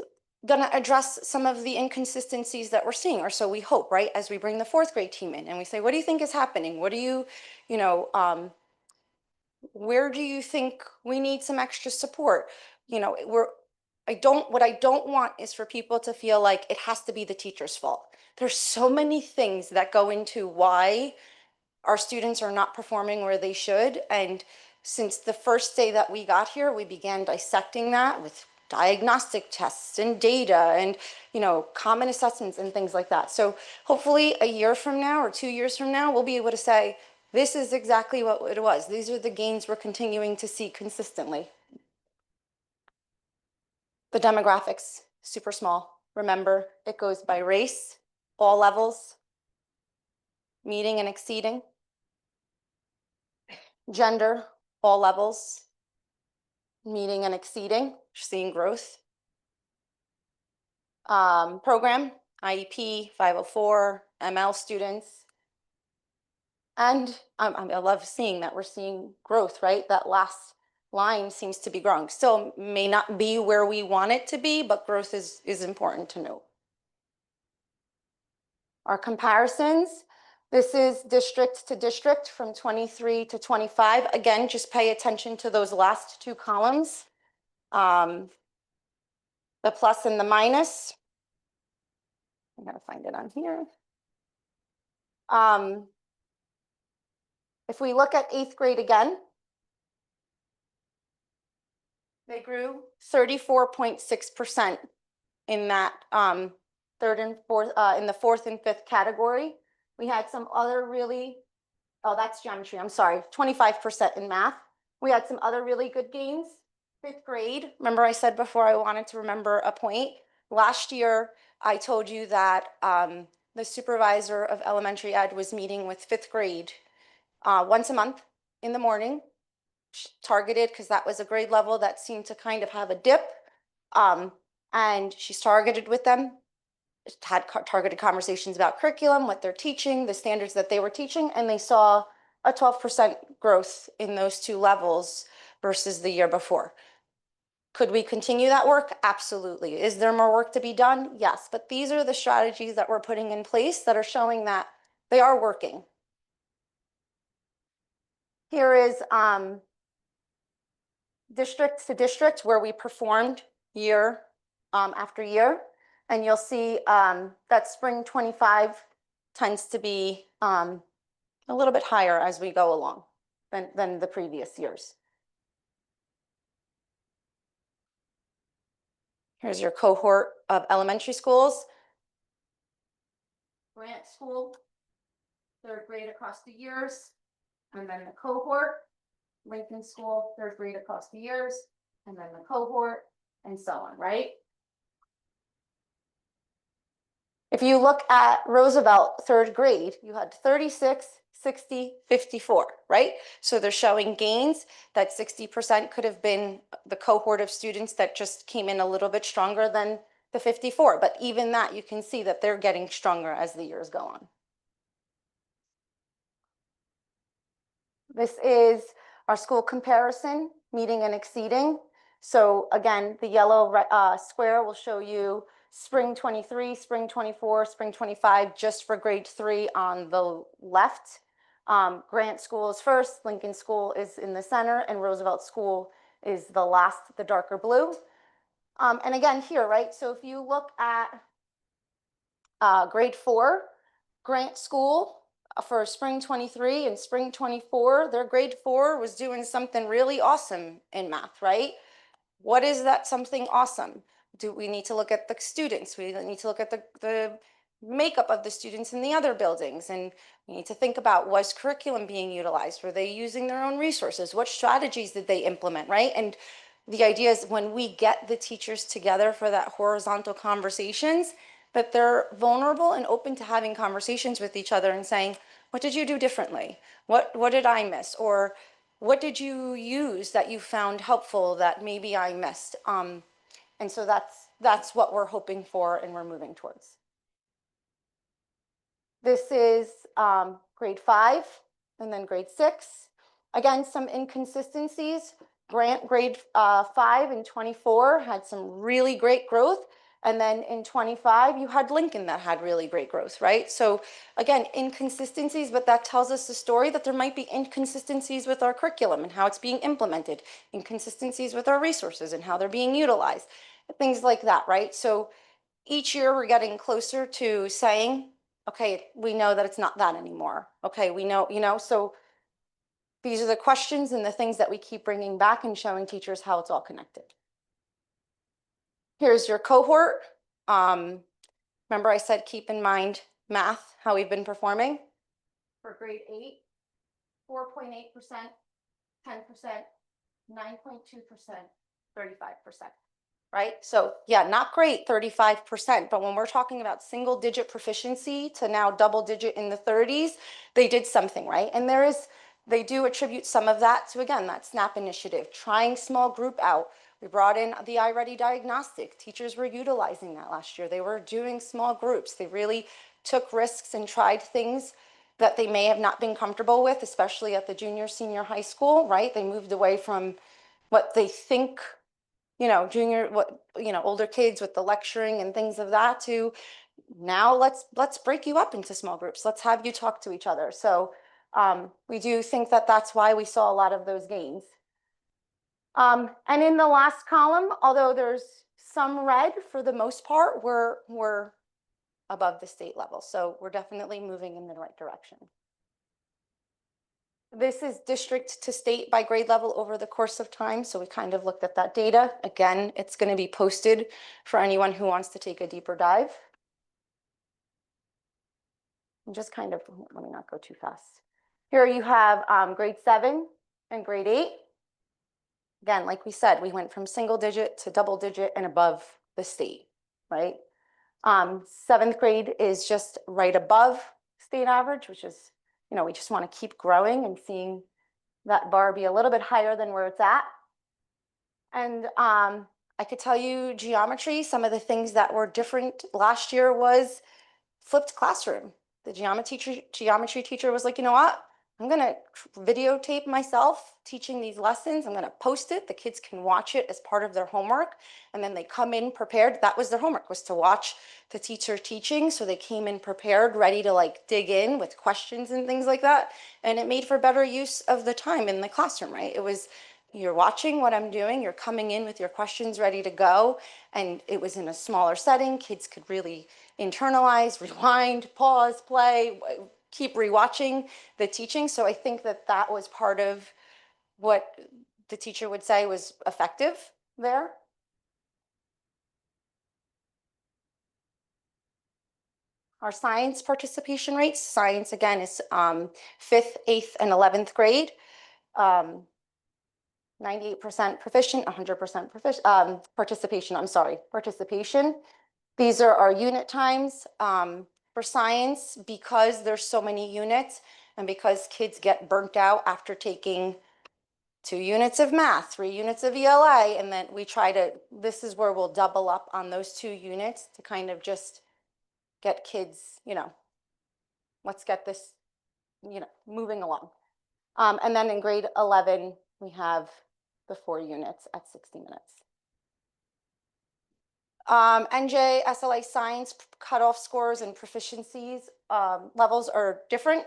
going to address some of the inconsistencies that we're seeing, or so we hope, right? As we bring the fourth grade team in and we say, what do you think is happening? What do you, where do you think we need some extra support? What I don't want is for people to feel like it has to be the teacher's fault. There's so many things that go into why our students are not performing where they should. And since the first day that we got here, we began dissecting that with diagnostic tests and data and common assessments and things like that. So hopefully a year from now or 2 years from now, we'll be able to say, this is exactly what it was. These are the gains we're continuing to see consistently. The demographics, super small. Remember, it goes by race, all levels, meeting and exceeding, gender, all levels, meeting and exceeding, seeing growth. Program, IEP, 504, ML students. And I love seeing that we're seeing growth, right? That last line seems to be growing. Still may not be where we want it to be, but growth is important to note. Our comparisons, this is district to district from 23 to 25. Again, just pay attention to those last two columns. The plus and the minus. I gotta find it on here. If we look at 8th grade again, they grew 34.6% in that third and fourth, in the 4th and 5th category. We had some other really, oh, that's geometry, I'm sorry, 25% in math. We had some other really good gains. 5th grade, remember I said before I wanted to remember a point. Last year, I told you that the supervisor of elementary ed was meeting with 5th grade once a month in the morning, targeted because that was a grade level that seemed to kind of have a dip. And she's targeted with them, had targeted conversations about curriculum, what they're teaching, the standards that they were teaching, and they saw a 12% growth in those two levels versus the year before. Could we continue that work? Absolutely. Is there more work to be done? Yes, but these are the strategies that we're putting in place that are showing that they are working. Here is district to district where we performed year after year. And you'll see that spring 25 tends to be a little bit higher as we go along than the previous years. Here's your cohort of elementary schools. Grant School, 3rd grade across the years, and then the cohort. Lincoln School, 3rd grade across the years, and then the cohort, and so on, right? If you look at Roosevelt 3rd grade, you had 36, 60, 54, right? So they're showing gains. That 60% could have been the cohort of students that just came in a little bit stronger than the 54. But even that, you can see that they're getting stronger as the years go on. This is our school comparison, meeting and exceeding. So again, the yellow square will show you spring 23, spring 24, spring 25, just for grade 3 on the left. Grant School is first, Lincoln School is in the center, and Roosevelt School is the last, the darker blue. And again here, right? So if you look at grade 4, Grant School for spring 23 and spring 24, their grade 4 was doing something really awesome in math, right? What is that something awesome? Do we need to look at the students? We need to look at the makeup of the students in the other buildings. And we need to think about, was curriculum being utilized? Were they using their own resources? What strategies did they implement, right? And the idea is when we get the teachers together for that horizontal conversations, that they're vulnerable and open to having conversations with each other and saying, what did you do differently? What did I miss? Or what did you use that you found helpful that maybe I missed? And so that's what we're hoping for and we're moving towards. This is grade 5 and then grade 6. Again, some inconsistencies. Grant grade 5 and 24 had some really great growth. And then in 25, you had Lincoln that had really great growth, right? So again, inconsistencies, but that tells us the story that there might be inconsistencies with our curriculum and how it's being implemented, inconsistencies with our resources and how they're being utilized, things like that, right? So each year we're getting closer to saying, okay, we know that it's not that anymore. Okay, we know, so these are the questions and the things that we keep bringing back and showing teachers how it's all connected. Here's your cohort. Remember I said keep in mind math, how we've been performing. For grade 8, 4.8%, 10%, 9.2%, 35%. Right? So yeah, not great, 35%, but when we're talking about single digit proficiency to now double digit in the 30s, they did something, right? And they do attribute some of that to, again, that SNAP initiative, trying small group out. We brought in the iReady diagnostic. Teachers were utilizing that last year. They were doing small groups. They really took risks and tried things that they may have not been comfortable with, especially at the junior, senior high school, right? They moved away from what they think older kids with the lecturing and things of that to now let's break you up into small groups. Let's have you talk to each other. So we do think that that's why we saw a lot of those gains. And in the last column, although there's some red, for the most part, we're above the state level. So we're definitely moving in the right direction. This is district to state by grade level over the course of time. So we kind of looked at that data. Again, it's going to be posted for anyone who wants to take a deeper dive. And just kind of, let me not go too fast. Here you have grade 7 and grade 8. Again, like we said, we went from single digit to double digit and above the state, right? 7th grade is just right above state average, which is, we just want to keep growing and seeing that bar be a little bit higher than where it's at. And I could tell you geometry, some of the things that were different last year was flipped classroom. The geometry teacher was like, you know what? I'm going to videotape myself teaching these lessons. I'm going to post it. The kids can watch it as part of their homework. And then they come in prepared. That was their homework, was to watch the teacher teaching. So they came in prepared, ready to dig in with questions and things like that. And it made for better use of the time in the classroom, right? It was, you're watching what I'm doing. You're coming in with your questions ready to go. And it was in a smaller setting. Kids could really internalize, rewind, pause, play, keep rewatching the teaching. So I think that was part of what the teacher would say was effective there. Our science participation rates, science again is 5th, 8th, and 11th grade. 98% proficient, 100% participation. These are our unit times for science. Because there's so many units and because kids get burnt out after taking 2 units of math, 3 units of ELA, and then we try to, this is where we'll double up on those 2 units to kind of just get kids, let's get this, moving along. And then in grade 11, we have the 4 units at 60 minutes. NJ SLA science cutoff scores and proficiencies levels are different,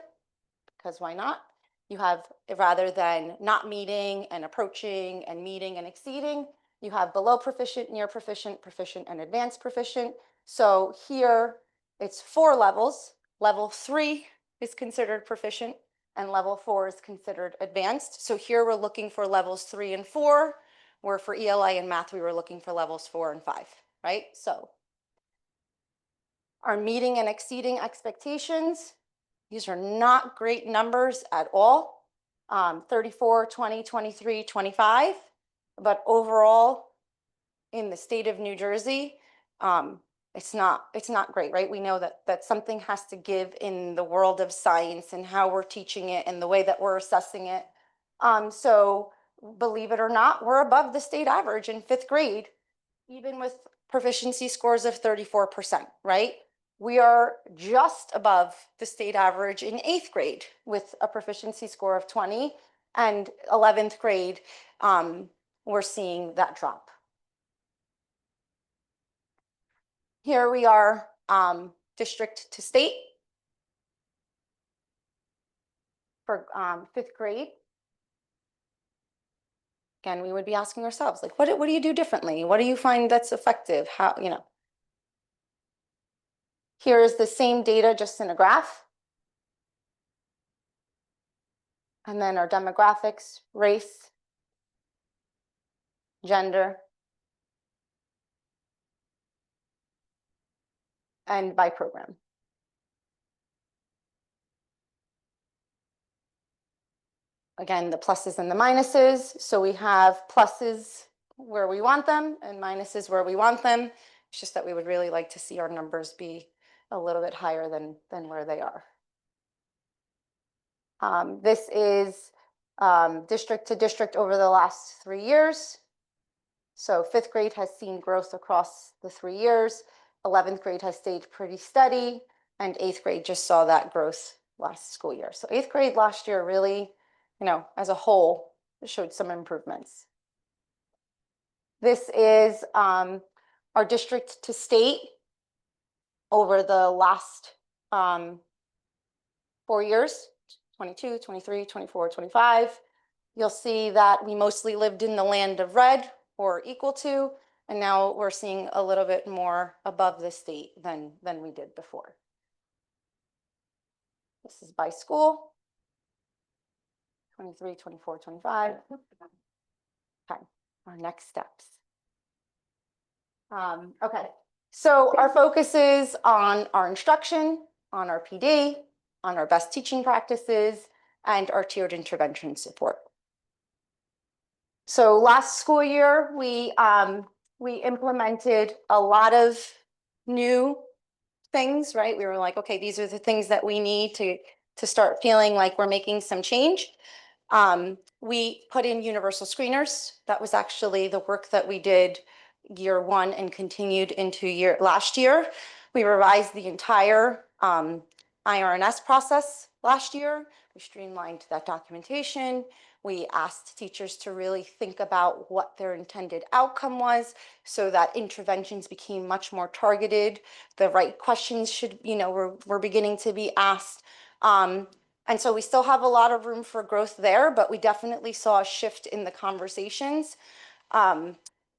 because why not? You have, rather than not meeting and approaching and meeting and exceeding, you have below proficient, near proficient, proficient, and advanced proficient. So here it's 4 levels. Level 3 is considered proficient and level 4 is considered advanced. So here we're looking for levels 3 and 4, where for ELA and math, we were looking for levels 4 and 5, right? So our meeting and exceeding expectations, these are not great numbers at all. 34, 20, 23, 25. But overall, in the state of New Jersey, it's not great, right? We know that something has to give in the world of science and how we're teaching it and the way that we're assessing it. So believe it or not, we're above the state average in 5th grade, even with proficiency scores of 34%, right? We are just above the state average in 8th grade with a proficiency score of 20, and 11th grade, we're seeing that drop. Here we are, district to state for 5th grade. Again, we would be asking ourselves, like, what do you do differently? What do you find that's effective? How, Here is the same data, just in a graph. And then our demographics, race, gender, and by program. Again, the pluses and the minuses. So we have pluses where we want them and minuses where we want them. It's just that we would really like to see our numbers be a little bit higher than where they are. This is district to district over the last 3 years. So 5th grade has seen growth across the 3 years. 11th grade has stayed pretty steady, and 8th grade just saw that growth last school year. So 8th grade last year really, as a whole, showed some improvements. This is our district to state over the last 4 years, 22, 23, 24, 25. You'll see that we mostly lived in the land of red or equal to, and now we're seeing a little bit more above the state than we did before. This is by school. 23, 24, 25. Okay, our next steps. Okay, so our focus is on our instruction, on our PD, on our best teaching practices, and our tiered intervention support. So last school year, we implemented a lot of new things, right? We were like, okay, these are the things that we need to start feeling like we're making some change. We put in universal screeners. That was actually the work that we did year 1 and continued into last year. We revised the entire IRNS process last year. We streamlined that documentation. We asked teachers to really think about what their intended outcome was so that interventions became much more targeted. The right questions were beginning to be asked. And so we still have a lot of room for growth there, but we definitely saw a shift in the conversations.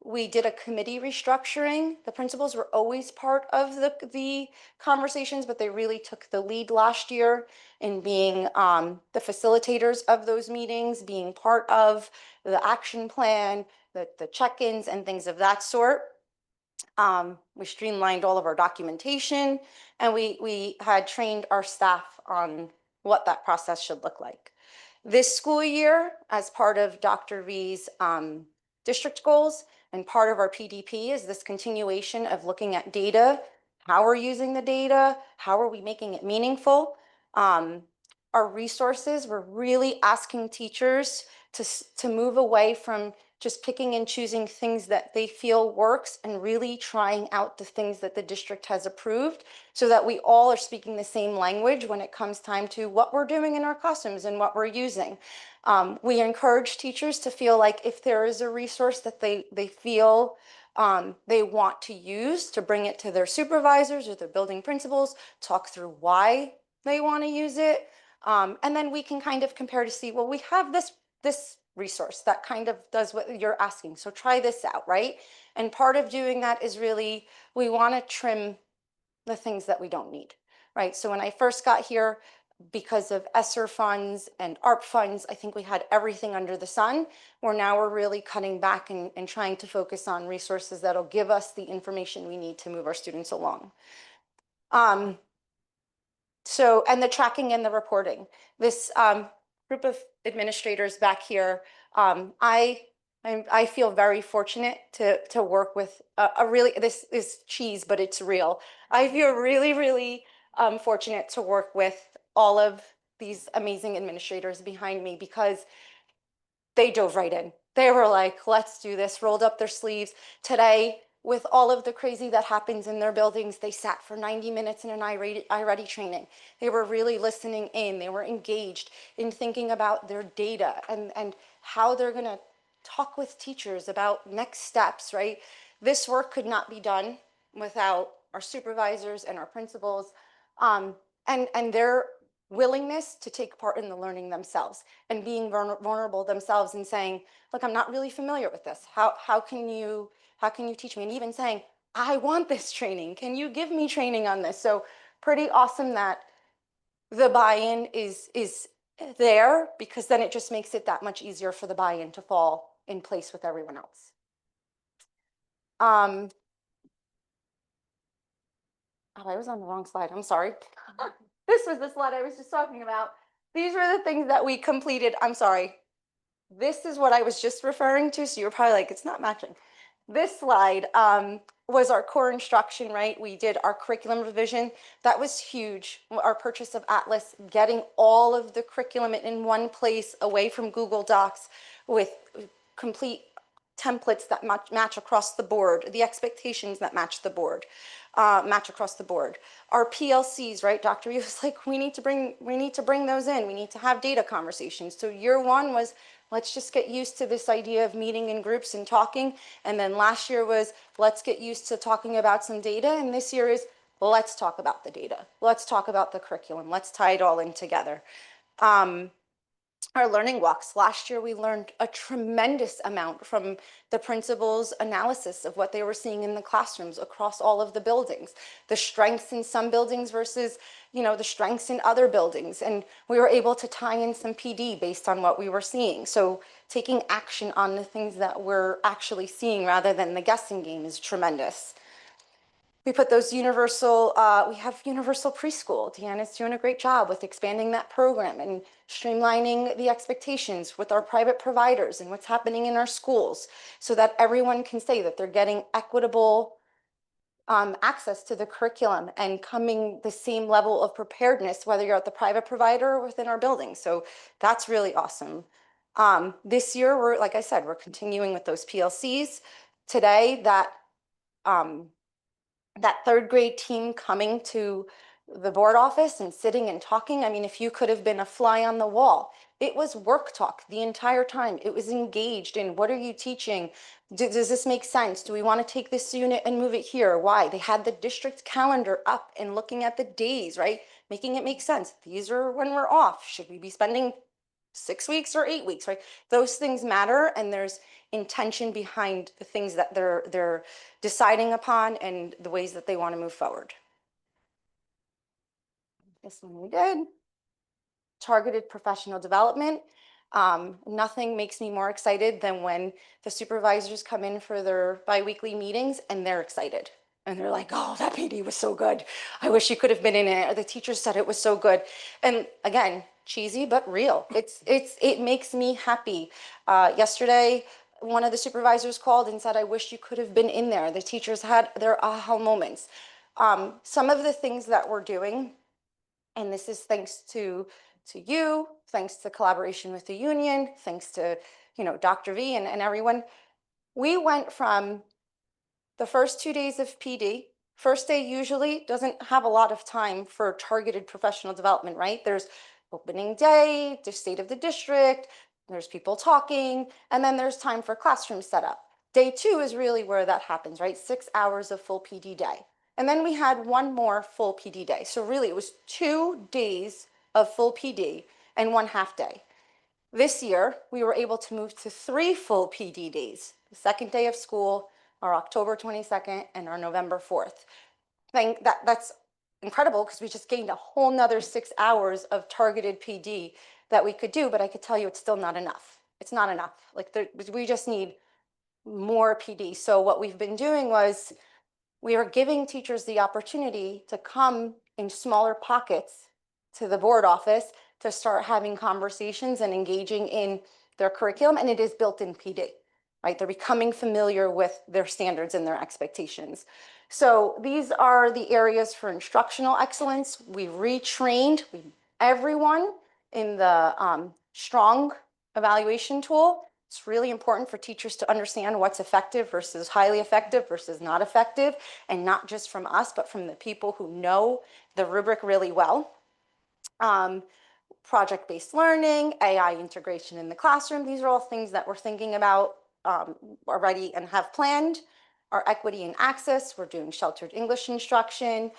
We did a committee restructuring. The principals were always part of the conversations, but they really took the lead last year in being the facilitators of those meetings, being part of the action plan, the check-ins and things of that sort. We streamlined all of our documentation, and we had trained our staff on what that process should look like. This school year, as part of Dr. V's district goals and part of our PDP, is this continuation of looking at data, how we're using the data, how are we making it meaningful. Our resources, we're really asking teachers to move away from just picking and choosing things that they feel works and really trying out the things that the district has approved so that we all are speaking the same language when it comes time to what we're doing in our classrooms and what we're using. We encourage teachers to feel like if there is a resource that they feel they want to use, to bring it to their supervisors or their building principals, talk through why they want to use it. And then we can kind of compare to see, well, we have this resource that kind of does what you're asking. So try this out, right? And part of doing that is really, we want to trim the things that we don't need, right? So when I first got here, because of ESSER funds and ARP funds, I think we had everything under the sun, where now we're really cutting back and trying to focus on resources that'll give us the information we need to move our students along. So, and the tracking and the reporting. This group of administrators back here, I feel very fortunate to work with a really, this is cheese, but it's real. I feel really fortunate to work with all of these amazing administrators behind me because they dove right in. They were like, let's do this, rolled up their sleeves. Today, with all of the crazy that happens in their buildings, they sat for 90 minutes in an iReady training. They were really listening in. They were engaged in thinking about their data and how they're going to talk with teachers about next steps, right? This work could not be done without our supervisors and our principals and their willingness to take part in the learning themselves and being vulnerable themselves and saying, look, I'm not really familiar with this. How can you teach me? And even saying, I want this training. Can you give me training on this? So pretty awesome that the buy-in is there, because then it just makes it that much easier for the buy-in to fall in place with everyone else. Oh, I was on the wrong slide. I'm sorry. This was the slide I was just talking about. These were the things that we completed. I'm sorry. This is what I was just referring to. So you're probably like, it's not matching. This slide was our core instruction, right? We did our curriculum revision. That was huge. Our purchase of Atlas, getting all of the curriculum in one place away from Google Docs with complete templates that match across the board, the expectations that match the board, match across the board. Our PLCs, right? Dr. E was like, we need to bring those in. We need to have data conversations. So year one was, let's just get used to this idea of meeting in groups and talking. And then last year was, let's get used to talking about some data. And this year is, let's talk about the data. Let's talk about the curriculum. Let's tie it all in together. Our learning walks. Last year, we learned a tremendous amount from the principals' analysis of what they were seeing in the classrooms across all of the buildings, the strengths in some buildings versus, the strengths in other buildings. And we were able to tie in some PD based on what we were seeing. So taking action on the things that we're actually seeing rather than the guessing game is tremendous. We put those we have universal preschool. Deanna's doing a great job with expanding that program and streamlining the expectations with our private providers and what's happening in our schools so that everyone can say that they're getting equitable access to the curriculum and coming the same level of preparedness, whether you're at the private provider or within our building. So that's really awesome. This year, like I said, we're continuing with those PLCs. Today, that third grade team coming to the board office and sitting and talking. I mean, if you could have been a fly on the wall, it was work talk the entire time. It was engaged in, what are you teaching? Does this make sense? Do we want to take this unit and move it here? Why? They had the district calendar up and looking at the days, right? Making it make sense. These are when we're off. Should we be spending 6 weeks or 8 weeks, right? Those things matter, and there's intention behind the things that they're deciding upon and the ways that they want to move forward. This one we did. Targeted professional development. Nothing makes me more excited than when the supervisors come in for their biweekly meetings and they're excited. And they're like, oh, that PD was so good. I wish you could have been in it. Or the teacher said it was so good. And again, cheesy, but real. It makes me happy. Yesterday, one of the supervisors called and said, I wish you could have been in there. The teachers had their aha moments. Some of the things that we're doing, and this is thanks to to you, thanks to collaboration with the union, thanks to, Dr. V and everyone, we went from the first 2 days of PD. First day usually doesn't have a lot of time for targeted professional development, right? There's opening day, the state of the district, there's people talking, and then there's time for classroom setup. Day 2 is really where that happens, right? 6 hours of full PD day. And then we had one more full PD day. So really it was 2 days of full PD and 1 half day. This year, we were able to move to 3 full PD days, the second day of school, our October 22nd, and our November 4th. That's incredible because we just gained a whole nother 6 hours of targeted PD that we could do, but I could tell you it's still not enough. It's not enough. We just need more PD. So what we've been doing was we are giving teachers the opportunity to come in smaller pockets to the board office to start having conversations and engaging in their curriculum, and it is built in PD, right? They're becoming familiar with their standards and their expectations. So these are the areas for instructional excellence. We retrained everyone in the strong evaluation tool. It's really important for teachers to understand what's effective versus highly effective versus not effective, and not just from us, but from the people who know the rubric really well. Project-based learning, AI integration in the classroom. These are all things that we're thinking about already and have planned. Our equity and access, we're doing sheltered English instruction.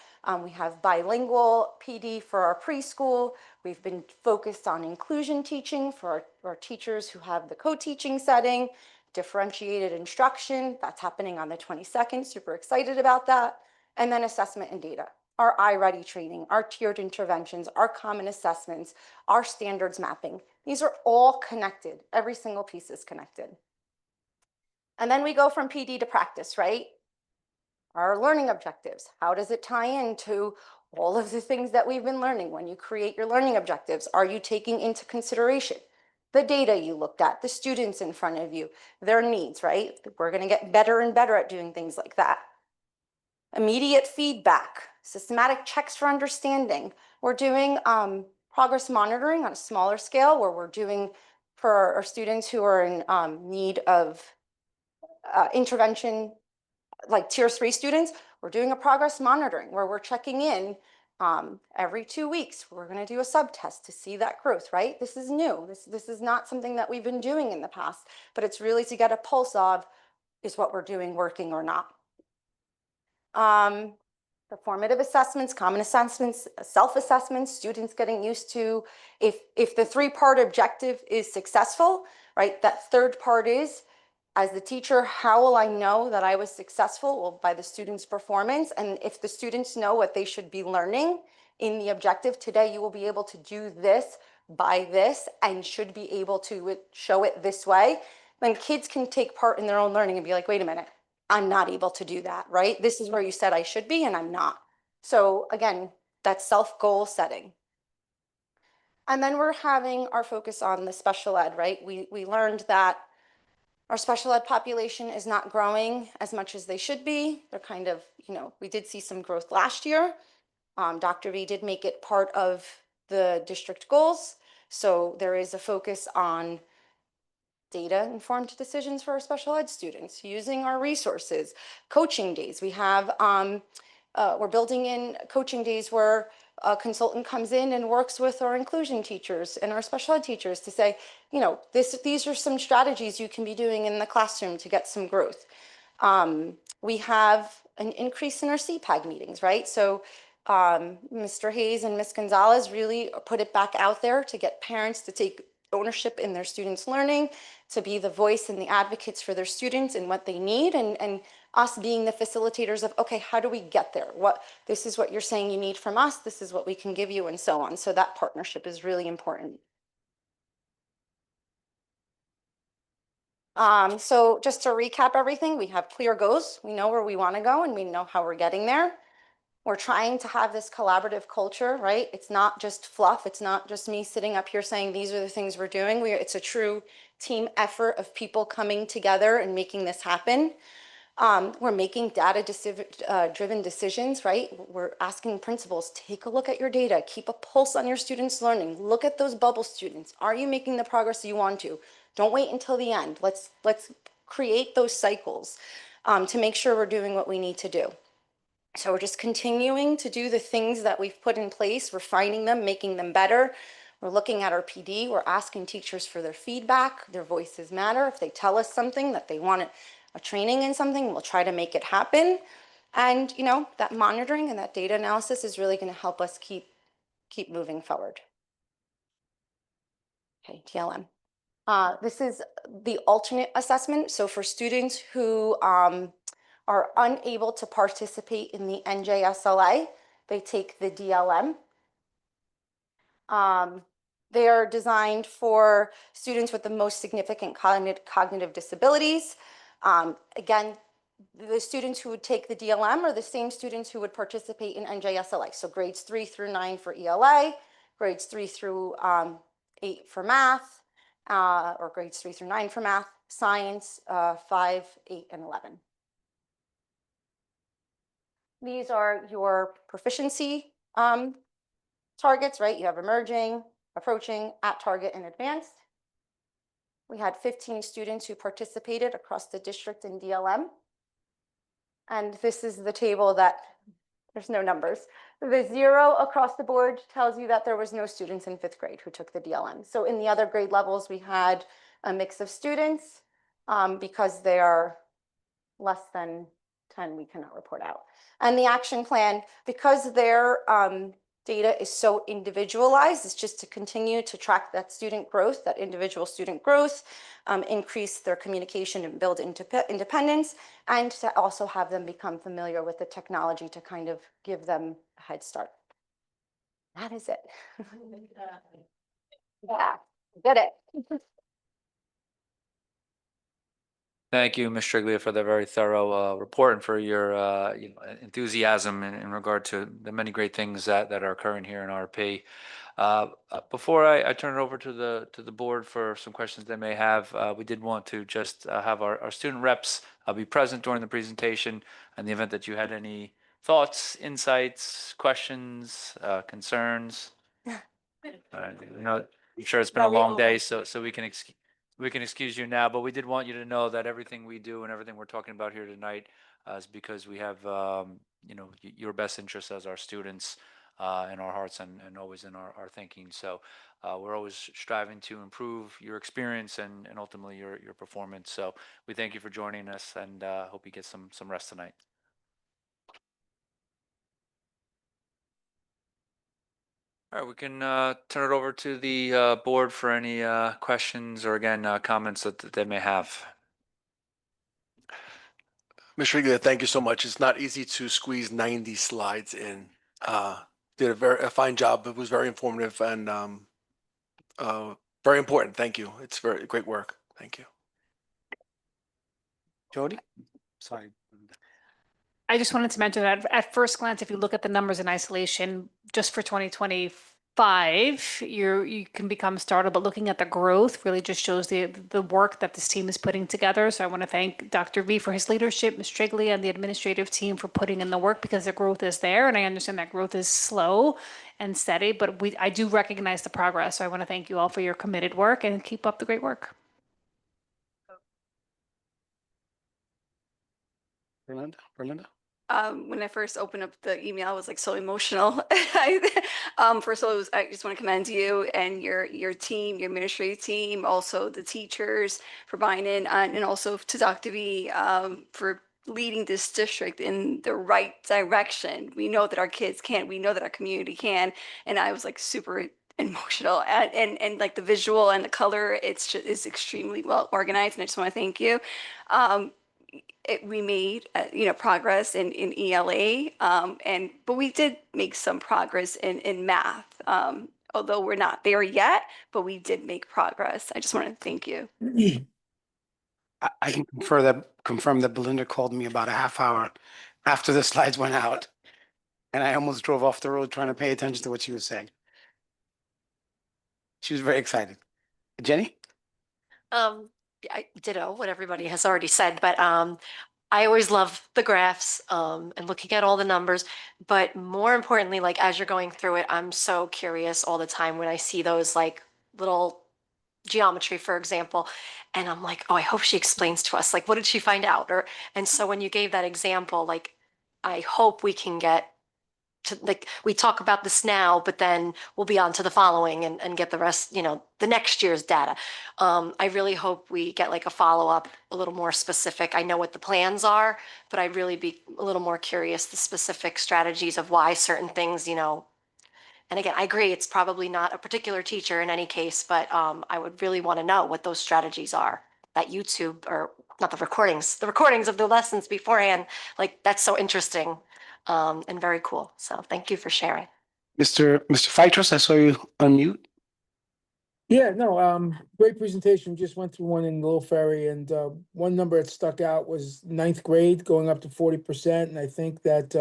We have bilingual PD for our preschool. We've been focused on inclusion teaching for our teachers who have the co-teaching setting, differentiated instruction, that's happening on the 22nd, super excited about that. And then assessment and data, our iReady training, our tiered interventions, our common assessments, our standards mapping. These are all connected. Every single piece is connected. And then we go from PD to practice, right? Our learning objectives. How does it tie into all of the things that we've been learning? When you create your learning objectives, are you taking into consideration the data you looked at, the students in front of you, their needs, right? We're going to get better and better at doing things like that. Immediate feedback, systematic checks for understanding. We're doing progress monitoring on a smaller scale, where we're doing for our students who are in need of intervention, like tier 3 students. We're doing a progress monitoring where we're checking in every 2 weeks. We're going to do a sub-test to see that growth, right? This is new. This is not something that we've been doing in the past, but it's really to get a pulse of, is what we're doing working or not? The formative assessments, common assessments, self-assessments, students getting used to, if the 3-part objective is successful, right? That 3rd part is, as the teacher, how will I know that I was successful? Well, by the student's performance. And if the students know what they should be learning in the objective, today you will be able to do this by this and should be able to show it this way, then kids can take part in their own learning and be like, wait a minute, I'm not able to do that, right? This is where you said I should be and I'm not. So again, that's self-goal setting. And then we're having our focus on the special ed, right? We learned that our special ed population is not growing as much as they should be. They're kind of, we did see some growth last year. Dr. V did make it part of the district goals. So there is a focus on data-informed decisions for our special ed students, using our resources, coaching days. We have, we're building in coaching days where a consultant comes in and works with our inclusion teachers and our special ed teachers to say, these are some strategies you can be doing in the classroom to get some growth. We have an increase in our CPAG meetings, right? So Mr. Hayes and Ms. Gonzalez really put it back out there to get parents to take ownership in their students' learning, to be the voice and the advocates for their students and what they need, and us being the facilitators of, okay, how do we get there? This is what you're saying you need from us, this is what we can give you, and so on. So that partnership is really important. So just to recap everything, we have clear goals. We know where we want to go and we know how we're getting there. We're trying to have this collaborative culture, right? It's not just fluff. It's not just me sitting up here saying these are the things we're doing. It's a true team effort of people coming together and making this happen. We're making driven decisions, right? We're asking principals, take a look at your data, keep a pulse on your students' learning, look at those bubble students. Are you making the progress you want to? Don't wait until the end. Let's create those cycles to make sure we're doing what we need to do. So we're just continuing to do the things that we've put in place, refining them, making them better. We're looking at our PD. We're asking teachers for their feedback. Their voices matter. If they tell us something that they want a training in something, we'll try to make it happen. And you know, that monitoring and that data analysis is really going to help us keep moving forward. Okay, TLM. This is the alternate assessment. So for students who are unable to participate in the NJSLA, they take the DLM. They are designed for students with the most significant cognitive disabilities. Again, the students who would take the DLM are the same students who would participate in NJSLA. So grades 3 through 9 for ELA, grades 3 through 8 for math, or grades 3 through 9 for math, science, 5, 8, and 11. These are your proficiency targets, right? You have emerging, approaching, at target, and advanced. We had 15 students who participated across the district in DLM. And this is the table that, there's no numbers. The 0 across the board tells you that there was no students in 5th grade who took the DLM. So in the other grade levels, we had a mix of students because they are less than 10, we cannot report out. And the action plan, because their data is so individualized, is just to continue to track that student growth, that individual student growth, increase their communication and build independence, and to also have them become familiar with the technology to kind of give them a head start. That is it. Yeah, did it. Thank you, Ms. Triglia, for the very thorough report and for your enthusiasm in regard to the many great things that are occurring here in RP. Before I turn it over to the board for some questions they may have, we did want to just have our student reps be present during the presentation in the event that you had any thoughts, insights, questions, concerns. I'm sure it's been a long day, so we can excuse you now, but we did want you to know that everything we do and everything we're talking about here tonight is because we have your best interests as our students in our hearts and always in our thinking. So we're always striving to improve your experience and ultimately your performance. So we thank you for joining us and hope you get some rest tonight. All right, we can turn it over to the board for any questions or again comments that they may have. Ms. Triglia, thank you so much. It's not easy to squeeze 90 slides in. Did a fine job. It was very informative and very important. Thank you. It's very great work. Thank you. Jody? Sorry. I just wanted to mention that at first glance, if you look at the numbers in isolation, just for 2025, you can become startled, but looking at the growth really just shows the work that this team is putting together. So I want to thank Dr. V for his leadership, Ms. Triglia and the administrative team for putting in the work because the growth is there. And I understand that growth is slow and steady, but I do recognize the progress. So I want to thank you all for your committed work and keep up the great work. Berlinda? When I first opened up the email, I was like so emotional. First of all, I just want to commend you and your team, your administrative team, also the teachers for buying in, and also to Dr. V for leading this district in the right direction. We know that our kids can, we know that our community can, and I was like super emotional and like the visual and the color, it's extremely well organized, and I just want to thank you. We made progress in ELA, but we did make some progress in math, although we're not there yet, but we did make progress. I just want to thank you. I can confirm that Belinda called me about a half hour after the slides went out, and I almost drove off the road trying to pay attention to what she was saying. She was very excited. Jenny? I ditto what everybody has already said, but I always love the graphs and looking at all the numbers, but more importantly, like as you're going through it, I'm so curious all the time when I see those like little geometry, for example, and I'm like, oh, I hope she explains to us, like, what did she find out? Or, and so when you gave that example, like, I hope we can get to, like, we talk about this now, but then we'll be on to the following and get the rest, the next year's data. I really hope we get like a follow-up, a little more specific. I know what the plans are, but I'd really be a little more curious, the specific strategies of why certain things, and again, I agree, it's probably not a particular teacher in any case, but I would really want to know what those strategies are. That YouTube, or not the recordings of the lessons beforehand, like that's so interesting and very cool. So thank you for sharing. Mr. Fitros, I saw you unmute. Yeah, no, great presentation. Just went through one in Little Ferry, and one number that stuck out was ninth grade going up to 40%. And I think that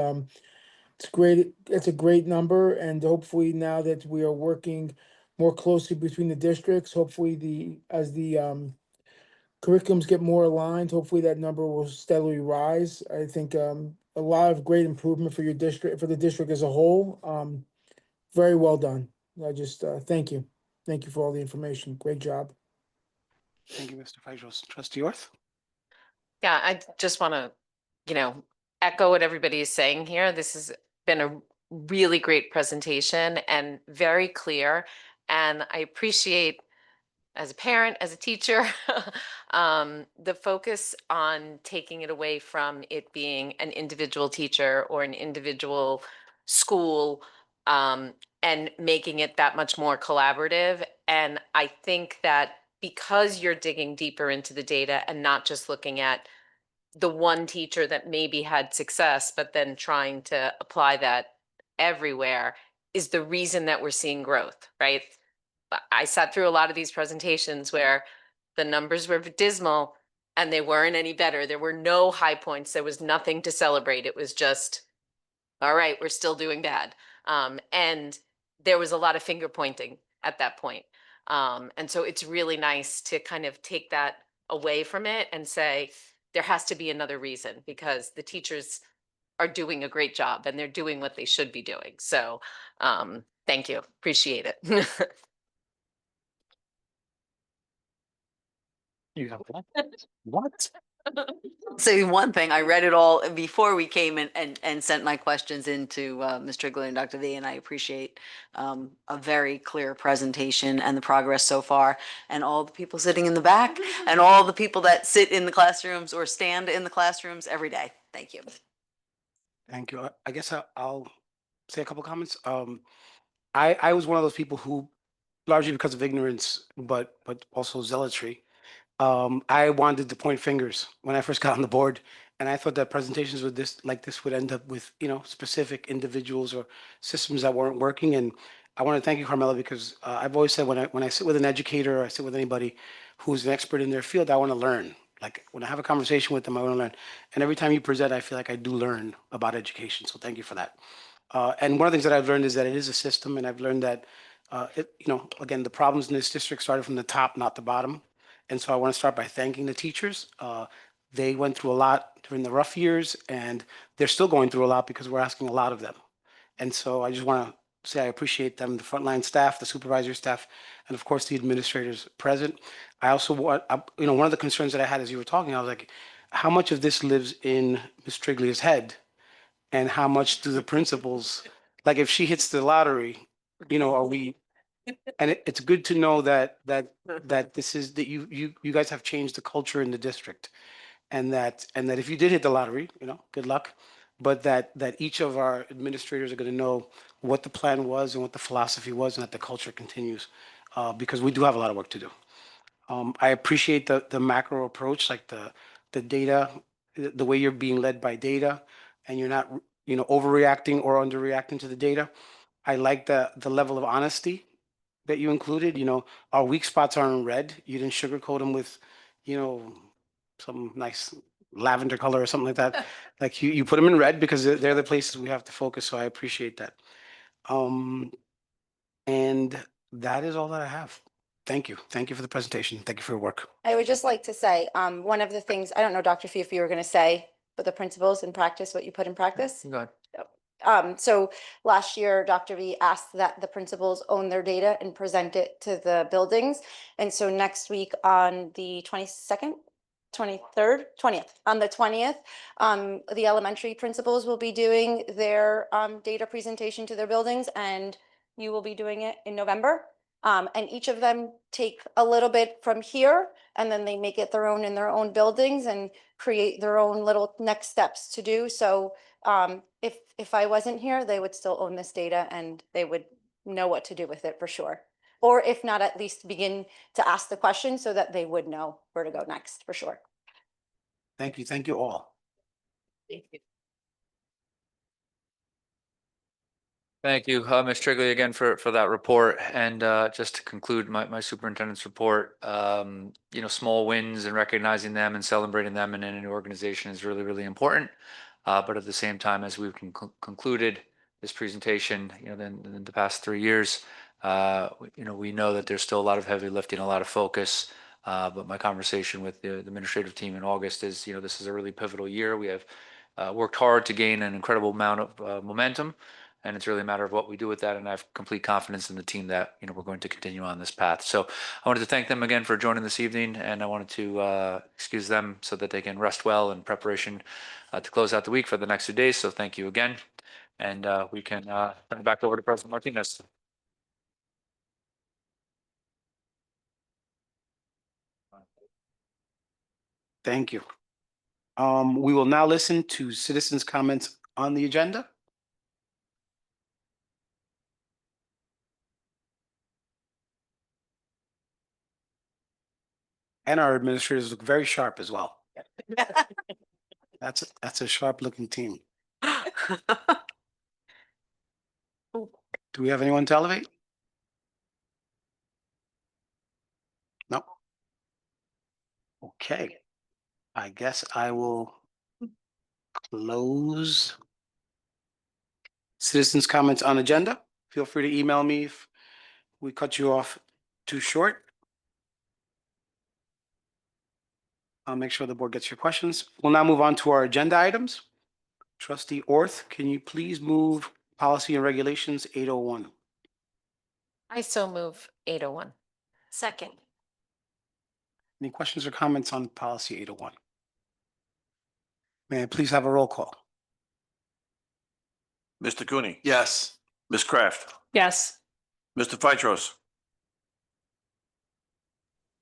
it's great. It's a great number, and hopefully now that we are working more closely between the districts, hopefully as the curriculums get more aligned, hopefully that number will steadily rise. I think a lot of great improvement for your district, for the district as a whole. Very well done. I just thank you. Thank you for all the information. Great job. Thank you, Mr. Fitros. Trustee Orth? Yeah, I just want to, echo what everybody is saying here. This has been a really great presentation and very clear. And I appreciate, as a parent, as a teacher, the focus on taking it away from it being an individual teacher or an individual school, and making it that much more collaborative. And I think that because you're digging deeper into the data and not just looking at the one teacher that maybe had success, but then trying to apply that everywhere, is the reason that we're seeing growth, right? I sat through a lot of these presentations where the numbers were dismal and they weren't any better. There were no high points. There was nothing to celebrate. It was just, all right, we're still doing bad. And there was a lot of finger pointing at that point. And so it's really nice to kind of take that away from it and say, there has to be another reason, because the teachers are doing a great job and they're doing what they should be doing. So thank you. Appreciate it. You have what? What? Say one thing, I read it all before we came in and sent my questions into Ms. Triglia and Dr. V, and I appreciate a very clear presentation and the progress so far, and all the people sitting in the back and all the people that sit in the classrooms or stand in the classrooms every day. Thank you. Thank you. I guess I'll say a couple comments. I was one of those people who, largely because of ignorance, but also zealotry, I wanted to point fingers when I first got on the board, and I thought that presentations with this would end up with specific individuals or systems that weren't working. And I want to thank you, Carmela, because I've always said when I sit with an educator or I sit with anybody who's an expert in their field, I want to learn. Like when I have a conversation with them, I want to learn. And every time you present, I feel like I do learn about education. So thank you for that. And one of the things that I've learned is that it is a system, and I've learned that again, the problems in this district started from the top, not the bottom. And so I want to start by thanking the teachers. They went through a lot during the rough years, and they're still going through a lot because we're asking a lot of them. And so I just want to say I appreciate them, the frontline staff, the supervisory staff, and of course the administrators present. I also want, one of the concerns that I had as you were talking, I was like, how much of this lives in Ms. Triglia's head, and how much do the principals, like if she hits the lottery, are we? And it's good to know that this is that you guys have changed the culture in the district, and that if you did hit the lottery, good luck, but that each of our administrators are going to know what the plan was and what the philosophy was, and that the culture continues, because we do have a lot of work to do. I appreciate the macro approach, like the data, the way you're being led by data, and you're not overreacting or underreacting to the data. I like the level of honesty that you included. Our weak spots are in red. You didn't sugarcoat them with, some nice lavender color or something like that. Like you put them in red because they're the places we have to focus. So I appreciate that. And that is all that I have. Thank you. Thank you for the presentation. Thank you for your work. I would just like to say, one of the things, I don't know, Dr. Fee, if you were going to say but the principles in practice, what you put in practice. Go ahead. So last year, Dr. V asked that the principals own their data and present it to the buildings. And so next week on the 22nd, 23rd, 20th, on the 20th, the elementary principals will be doing their data presentation to their buildings, and you will be doing it in November. And each of them take a little bit from here, and then they make it their own in their own buildings and create their own little next steps to do. So if I wasn't here, they would still own this data and they would know what to do with it for sure. Or if not, at least begin to ask the question so that they would know where to go next for sure. Thank you. Thank you all. Thank you. Thank you, Ms. Trigley, again for that report. And just to conclude my superintendent's report, small wins and recognizing them and celebrating them in any organization is really, really important. But at the same time, as we've concluded this presentation, then in the past 3 years, we know that there's still a lot of heavy lifting, a lot of focus. But my conversation with the administrative team in August is, this is a really pivotal year. We have worked hard to gain an incredible amount of momentum. And it's really a matter of what we do with that. And I have complete confidence in the team that, we're going to continue on this path. So I wanted to thank them again for joining this evening. And I wanted to excuse them so that they can rest well in preparation to close out the week for the next 2 days. So thank you again. And we can turn it back over to President Martinez. Thank you. We will now listen to citizens' comments on the agenda. And our administrators look very sharp as well. That's a sharp looking team. Do we have anyone to elevate? No. Okay. I guess I will close citizens' comments on agenda. Feel free to email me if we cut you off too short. I'll make sure the board gets your questions. We'll now move on to our agenda items. Trustee Orth, can you please move policy and regulations 801? I so move 801. Second. Any questions or comments on policy 801? May I please have a roll call? Mr. Cooney, Yes. Ms. Kraft, Yes. Mr. Phytros,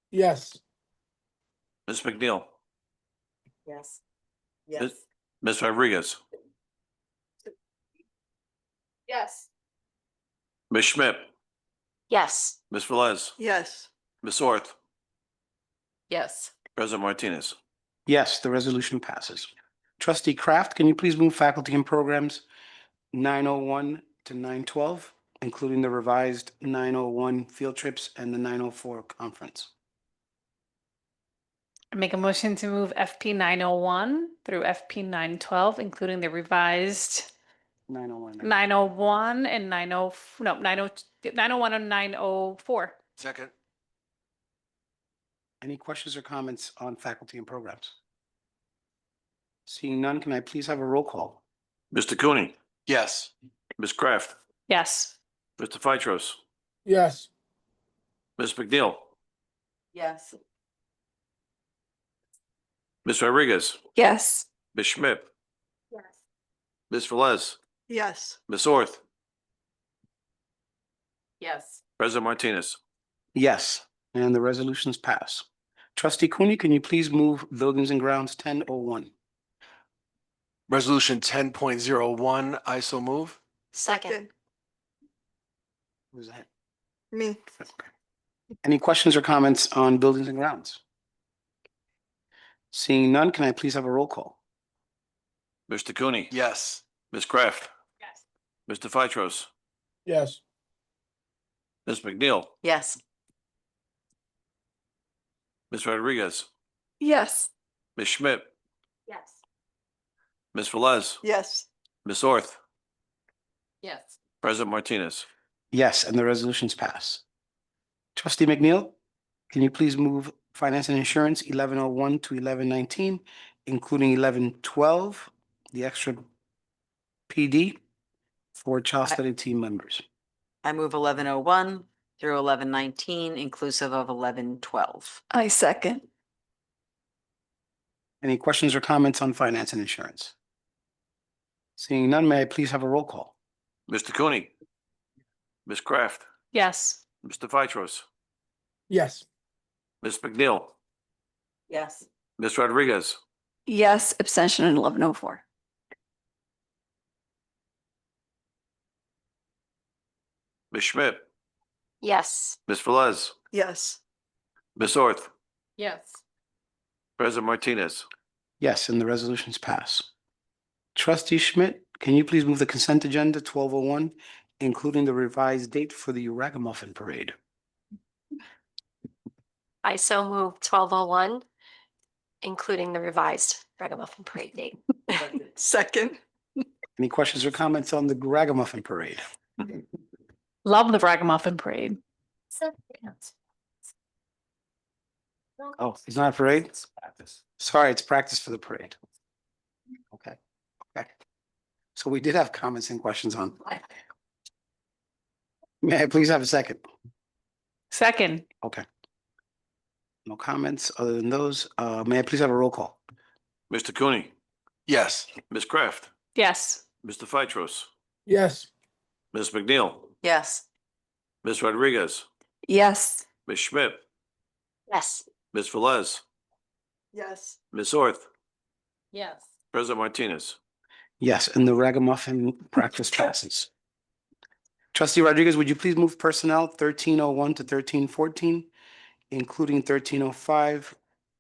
Yes. Ms. McNeil, Yes. Ms. Rodriguez, Yes. Ms. Schmidt, Yes. Ms. Velez, Yes. Ms. Orth, Yes. President Martinez. Yes, the resolution passes. Trustee Kraft, can you please move faculty and programs 901 to 912, including the revised 901 field trips and the 904 conference? I make a motion to move FP 901 through FP 912, including the revised 901. 901 and 901 and 904. Second. Any questions or comments on faculty and programs? Seeing none, can I please have a roll call? Mr. Cooney, Yes. Ms. Kraft, Yes. Mr. Phytros, Yes. Ms. McNeil, Yes. Ms. Rodriguez, Yes. Ms. Schmidt, Yes. Ms. Velez, Yes. Ms. Orth, Yes. President Martinez. Yes, and the resolutions pass. Trustee Cooney, can you please move buildings and grounds 1001? Resolution 10.01, I so move. Second. Who's that? Me. Okay. Any questions or comments on buildings and grounds? Seeing none, can I please have a roll call? Mr. Cooney, Yes. Ms. Kraft, Yes. Mr. Phytros, Yes. Ms. McNeil, Yes. Ms. Rodriguez, Yes. Ms. Schmidt, Yes. Ms. Velez, Yes. Ms. Orth, Yes. President Martinez. Yes, and the resolutions pass. Trustee McNeil, can you please move finance and insurance 1101 to 1119, including 11-12, the extra PD for child I- study team members. I move 1101 through 1119, inclusive of 1112. I second. Any questions or comments on finance and insurance? Seeing none, may I please have a roll call? Mr. Cooney, Ms. Kraft, Yes. Mr. Vitros, Yes. Ms. McNeil, Yes. Ms. Rodriguez, Yes, abstention in 1104. Ms. Schmidt, Yes. Ms. Velez, Yes. Ms. Orth, Yes. President Martinez. Yes, and the resolutions pass. Trustee Schmidt, can you please move the consent agenda 1201, including the revised date for the Ragamuffin Parade? I so move 1201, including the revised Ragamuffin Parade date. Second. Any questions or comments on the Ragamuffin Parade? Love the Ragamuffin Parade. Oh, it's not a parade? Sorry, it's practice for the parade. Okay, okay. So we did have comments and questions on. May I please have a second? Second. Okay. No comments other than those. May I please have a roll call? Mr. Cooney, Yes. Ms. Kraft, Yes. Mr. Vitros, Yes. Ms. McNeil, Yes. Ms. Rodriguez, Yes. Ms. Schmidt, Yes. Ms. Velez, Yes. Ms. Orth, Yes. President Martinez. Yes, and the Ragamuffin practice passes. Trustee Rodriguez, would you please move personnel 1301 to 1314, including 1305,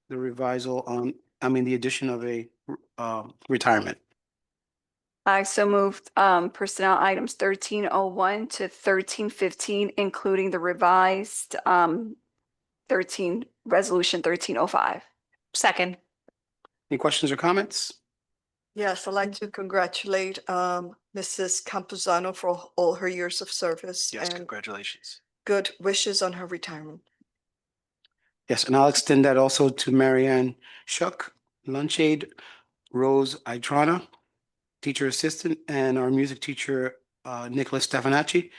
the revisal on, the addition of a retirement. I so moved personnel items 1301 to 1315, including the revised 1305. Second. Any questions or comments? Yes, I'd like to congratulate Mrs. Campuzano for all her years of service Yes, and congratulations. good wishes on her retirement. Yes, and I'll extend that also to Marianne Shuck, lunch aide, Rose Itrana, teacher assistant, and our music teacher, Nicholas Stefanacci.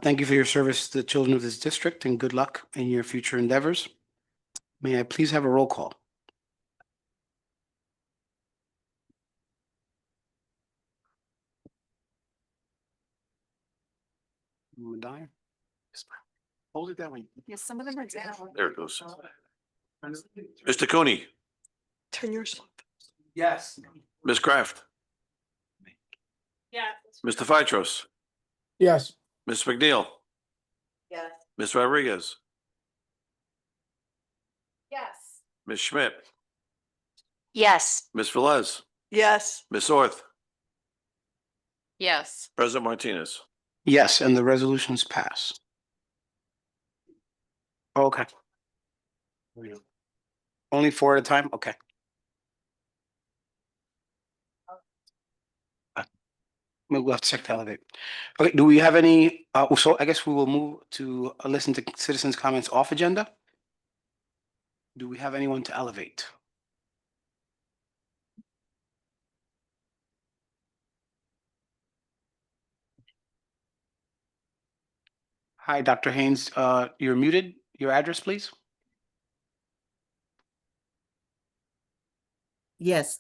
Thank you for your service to the children of this district and good luck in your future endeavors. May I please have a roll call? Madaya? Hold it that way. Yes, some of them are down. There it goes. Mr. Cooney, Turn yours. Yes. Ms. Kraft, Yeah. Mr. Vitros, Yes. Ms. McNeil, Yes. Ms. Rodriguez, Yes. Ms. Schmidt, Yes. Ms. Velez, Yes. Ms. Orth, Yes. President Martinez. Yes, and the resolutions pass. Okay. Only four at a time? Okay. We'll have to check the elevate. Okay, do we have any, so I guess we will move to listen to citizens' comments off agenda. Do we have anyone to elevate? Hi, Dr. Haynes, you're muted. Your address, please? Yes,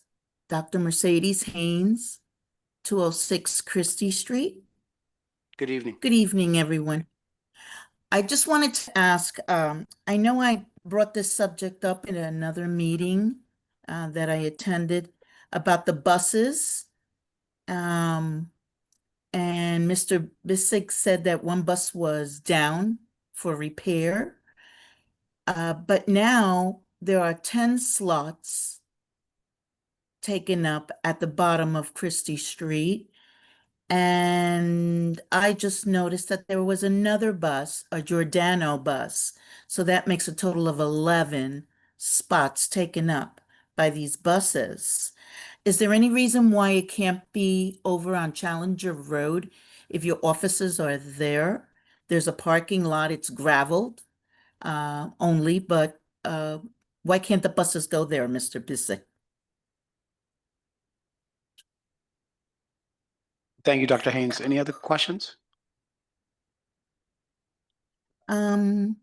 Dr. Mercedes Haynes, 206 Christie Street. Good evening. Good evening, everyone. I just wanted to ask, I know I brought this subject up in another meeting that I attended about the buses. And Mr. Bissig said that one bus was down for repair. But now there are 10 slots taken up at the bottom of Christie Street. And I just noticed that there was another bus, a Giordano bus. So that makes a total of 11 spots taken up by these buses. Is there any reason why it can't be over on Challenger Road if your offices are there? There's a parking lot, it's gravelled only, but why can't the buses go there, Mr. Bissett? Thank you, Dr. Haynes. Any other questions? No,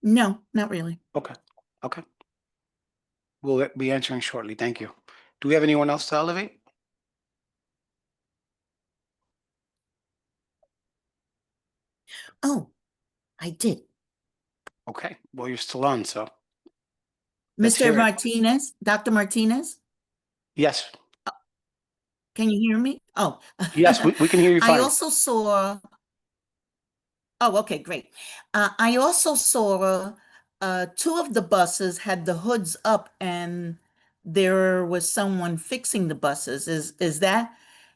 not really. Okay, okay. We'll be answering shortly. Thank you. Do we have anyone else to elevate? Oh, I did. Okay, well, you're still on, so. Let's Mr. hear it. Martinez, Dr. Martinez, Yes, can you hear me? Oh. yes, we can hear you I fine. also saw, oh, okay, great. I also saw two of the buses had the hoods up and there was someone fixing the buses. Is that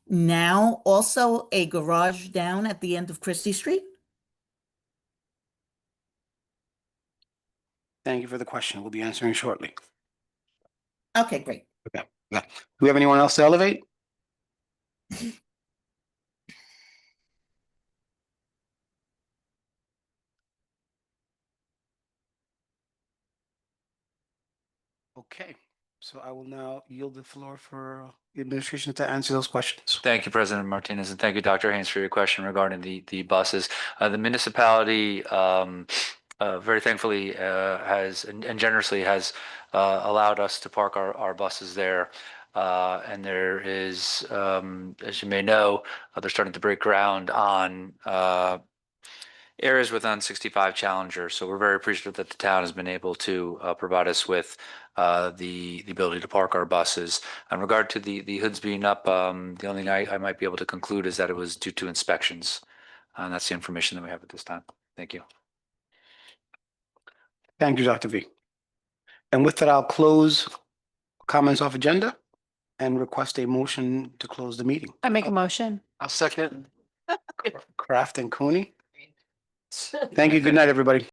now also a garage down at the end of Christie Street? Thank you for the question. We'll be answering shortly. Okay, great. Okay, yeah. Do we have anyone else to elevate? Okay, so I will now yield the floor for the administration to answer those questions. Thank you, President Martinez, and thank you, Dr. Haynes, for your question regarding the buses. The municipality very thankfully has and generously has allowed us to park our buses there. And there is, as you may know, they're starting to break ground on areas within 65 Challenger. So we're very appreciative that the town has been able to provide us with the ability to park our buses. In regard to the hoods being up, the only thing I might be able to conclude is that it was due to inspections. And that's the information that we have at this time. Thank you. Thank you, Dr. V. And with that, I'll close comments off agenda and request a motion to close the meeting. I make a motion. I'll second. Kraft and Cooney. Thank you. Good night, everybody.